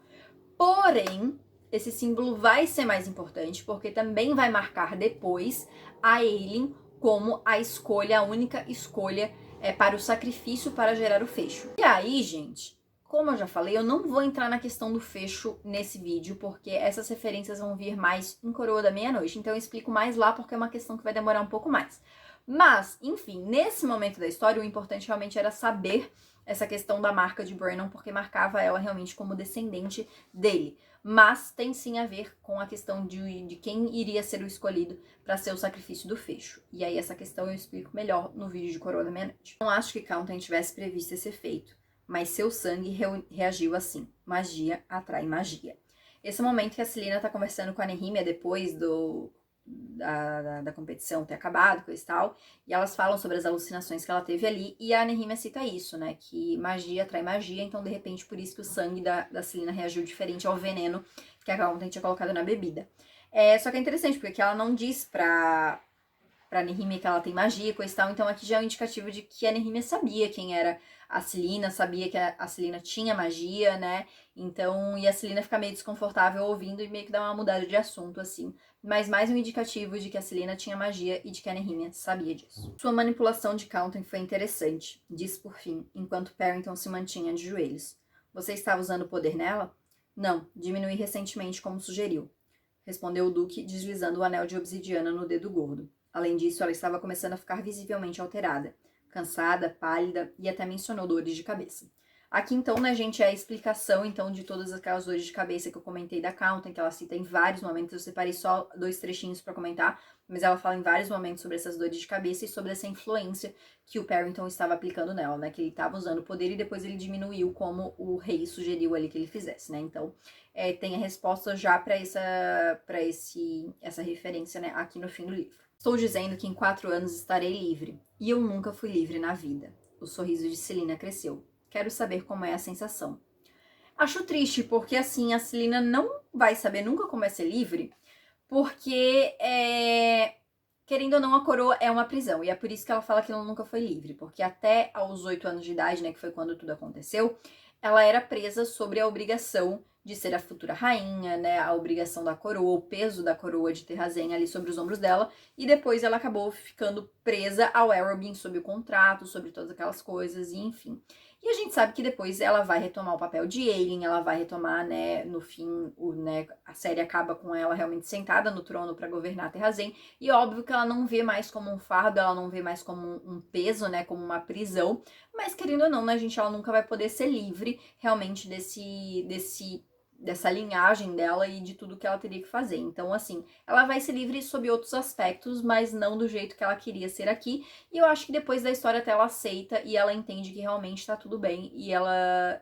S1: Porém, esse símbolo vai ser mais importante, porque também vai marcar depois a Aelin como a escolha, a única escolha para o sacrifício para gerar o fecho. E aí, gente, como eu já falei, eu não vou entrar na questão do fecho nesse vídeo, porque essas referências vão vir mais em Coroa da Meia-Noite, então eu explico mais lá, porque é uma questão que vai demorar um pouco mais. Mas, enfim, nesse momento da história, o importante realmente era saber essa questão da marca de Brennon, porque marcava ela realmente como descendente dele. Mas tem sim a ver com a questão de quem iria ser o escolhido para ser o sacrifício do fecho. E aí essa questão eu explico melhor no vídeo de Coroa da Meia-Noite. Não acho que Counten tivesse previsto esse efeito, mas seu sangue reagiu assim. Magia atrai magia. Esse momento que a Selena tá conversando com a Nehemia depois da competição ter acabado, coisa e tal, e elas falam sobre as alucinações que ela teve ali, e a Nehemia cita isso, né, que magia atrai magia, então de repente por isso que o sangue da Selena reagiu diferente ao veneno que a Counten tinha colocado na bebida. Só que é interessante, porque ela não diz pra Nehemia que ela tem magia, coisa e tal, então aqui já é um indicativo de que a Nehemia sabia quem era a Selena, sabia que a Selena tinha magia, né, então, e a Selena fica meio desconfortável ouvindo e meio que dá uma mudada de assunto, assim, mas mais um indicativo de que a Selena tinha magia e de que a Nehemia sabia disso. Sua manipulação de Counten foi interessante, disse por fim, enquanto Perrington se mantinha de joelhos. Você estava usando o poder nela? Não, diminui recentemente como sugeriu, respondeu o Duque, deslizando o anel de obsidiana no dedo gordo. Além disso, ela estava começando a ficar visivelmente alterada, cansada, pálida e até mencionou dores de cabeça. Aqui, então, né, gente, é a explicação, então, de todas aquelas dores de cabeça que eu comentei da Kaunta, que ela cita em vários momentos. Eu separei só 2 trechinhos pra comentar, mas ela fala em vários momentos sobre essas dores de cabeça e sobre essa influência que o Perrington estava aplicando nela, né, que ele estava usando o poder e depois ele diminuiu como o rei sugeriu ali que ele fizesse, né. Então, tem a resposta já pra essa referência, né, aqui no fim do livro. Estou dizendo que em 4 anos estarei livre, e eu nunca fui livre na vida. O sorriso de Celina cresceu. Quero saber como é a sensação. Acho triste, porque assim, a Celina não vai saber nunca como é ser livre, porque, querendo ou não, a coroa é uma prisão. E é por isso que ela fala que ela nunca foi livre. Porque até aos 8 anos de idade, né, que foi quando tudo aconteceu, ela era presa sobre a obrigação de ser a futura rainha, né, a obrigação da coroa, o peso da coroa de Terrazen ali sobre os ombros dela. E depois ela acabou ficando presa ao Arobin sob o contrato, sobre todas aquelas coisas, e enfim. E a gente sabe que depois ela vai retomar o papel de Aelin, ela vai retomar, né, no fim, a série acaba com ela realmente sentada no trono para governar Terrazen, e óbvio que ela não vê mais como um fardo, ela não vê mais como um peso, né, como uma prisão, mas querendo ou não, né, gente, ela nunca vai poder ser livre realmente dessa linhagem dela e de tudo que ela teria que fazer. Então, assim, ela vai ser livre sob outros aspectos, mas não do jeito que ela queria ser aqui. E eu acho que depois da história até ela aceita e ela entende que realmente tá tudo bem e ela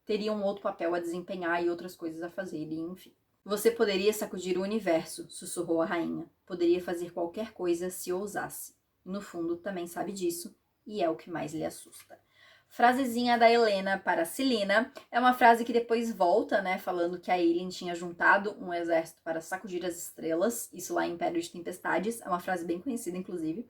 S1: teria um outro papel a desempenhar e outras coisas a fazer, e enfim. Você poderia sacudir o universo, sussurrou a rainha. Poderia fazer qualquer coisa se ousasse. No fundo, também sabe disso, e é o que mais lhe assusta. Frasezinha da Helena para Celina, é uma frase que depois volta, né, falando que a Aelin tinha juntado um exército para sacudir as estrelas, isso lá em Império de Tempestades, é uma frase bem conhecida, inclusive.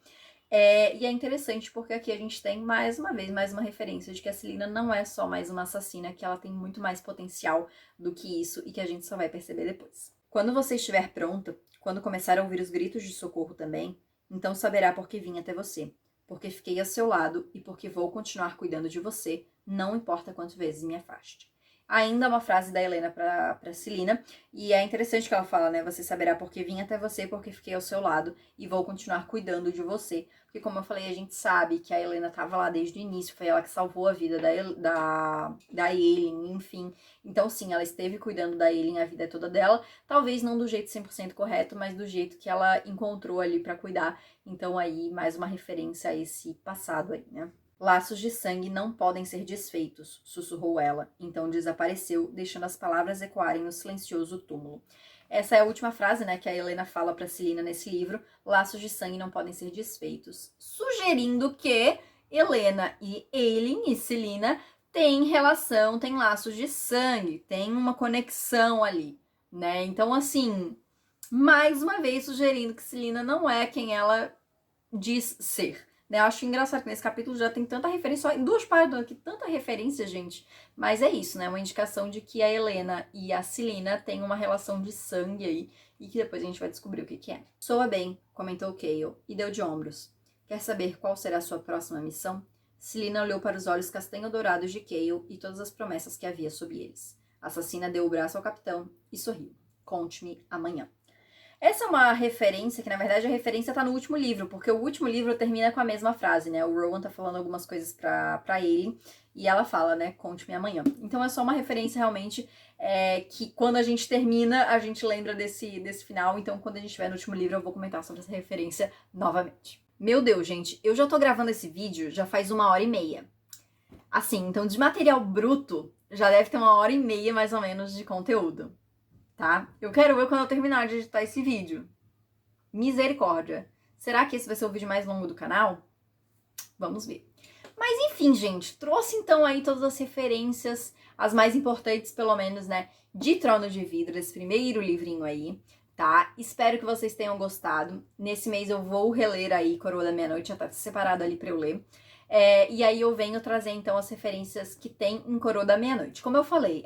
S1: E é interessante porque aqui a gente tem, mais uma vez, mais uma referência de que a Celina não é só mais uma assassina, que ela tem muito mais potencial do que isso e que a gente só vai perceber depois. Quando você estiver pronta, quando começar a ouvir os gritos de socorro também, então saberá por que vim até você. Porque fiquei ao seu lado e porque vou continuar cuidando de você, não importa quantas vezes me afaste. Ainda uma frase da Helena para Celina, e é interessante que ela fala, né, você saberá por que vim até você, porque fiquei ao seu lado e vou continuar cuidando de você. Porque como eu falei, a gente sabe que a Helena estava lá desde o início, foi ela que salvou a vida da Aelin, enfim. Então sim, ela esteve cuidando da Aelin a vida toda dela, talvez não do jeito 100% correto, mas do jeito que ela encontrou ali para cuidar. Então aí, mais uma referência a esse passado aí, né? Laços de sangue não podem ser desfeitos, sussurrou ela. Então desapareceu, deixando as palavras ecoarem no silencioso túmulo. Essa é a última frase, né, que a Helena fala para Celina nesse livro. Laços de sangue não podem ser desfeitos, sugerindo que Helena e Aelin e Celina têm relação, têm laços de sangue, tem uma conexão ali, né? Então, assim, mais uma vez sugerindo que Celina não é quem ela diz ser. Né? Eu acho engraçado que nesse capítulo já tem tanta referência, só em 2 páginas aqui, tanta referência, gente. Mas é isso, né? Uma indicação de que a Helena e a Celina têm uma relação de sangue aí, e que depois a gente vai descobrir o que é. Soa bem, comentou Cale, e deu de ombros. Quer saber qual será a sua próxima missão? Celina olhou para os olhos castanho-dourados de Cale e todas as promessas que havia sob eles. A assassina deu o braço ao capitão e sorriu. Conte-me amanhã. Essa é uma referência, que na verdade a referência tá no último livro, porque o último livro termina com a mesma frase, né? O Rowan tá falando algumas coisas pra ele, e ela fala, né? Conte-me amanhã. Então é só uma referência realmente que quando a gente termina, a gente lembra desse final. Então quando a gente estiver no último livro, eu vou comentar sobre essa referência novamente. Meu Deus, gente, eu já tô gravando esse vídeo já faz 1h30. Assim, então de material bruto, já deve ter 1h30 mais ou menos de conteúdo. Tá? Eu quero ver quando eu terminar de editar esse vídeo. Misericórdia. Será que esse vai ser o vídeo mais longo do canal? Vamos ver. Mas enfim, gente, trouxe então aí todas as referências, as mais importantes pelo menos, né, de Trono de Vidro, esse primeiro livrinho aí, tá? Espero que vocês tenham gostado. Nesse mês eu vou reler aí Coroa da Meia-Noite, já tá separado ali pra eu ler. E aí eu venho trazer, então, as referências que tem em Coroa da Meia-Noite. Como eu falei,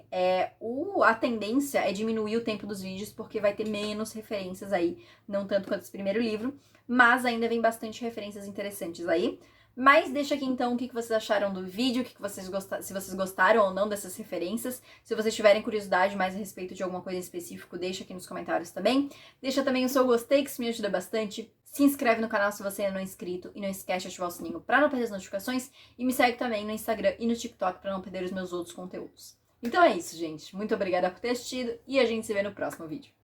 S1: a tendência é diminuir o tempo dos vídeos, porque vai ter menos referências aí, não tanto quanto esse primeiro livro, mas ainda vem bastante referências interessantes aí. Mas deixa aqui, então, o que vocês acharam do vídeo, se vocês gostaram ou não dessas referências. Se vocês tiverem curiosidade mais a respeito de alguma coisa em específico, deixa aqui nos comentários também. Deixa também o seu gostei, que isso me ajuda bastante. Se inscreve no canal se você ainda não é inscrito e não esquece de ativar o sininho para não perder as notificações e me segue também no Instagram e no TikTok para não perder os meus outros conteúdos. Então é isso, gente. Muito obrigada por ter assistido e a gente se vê no próximo vídeo.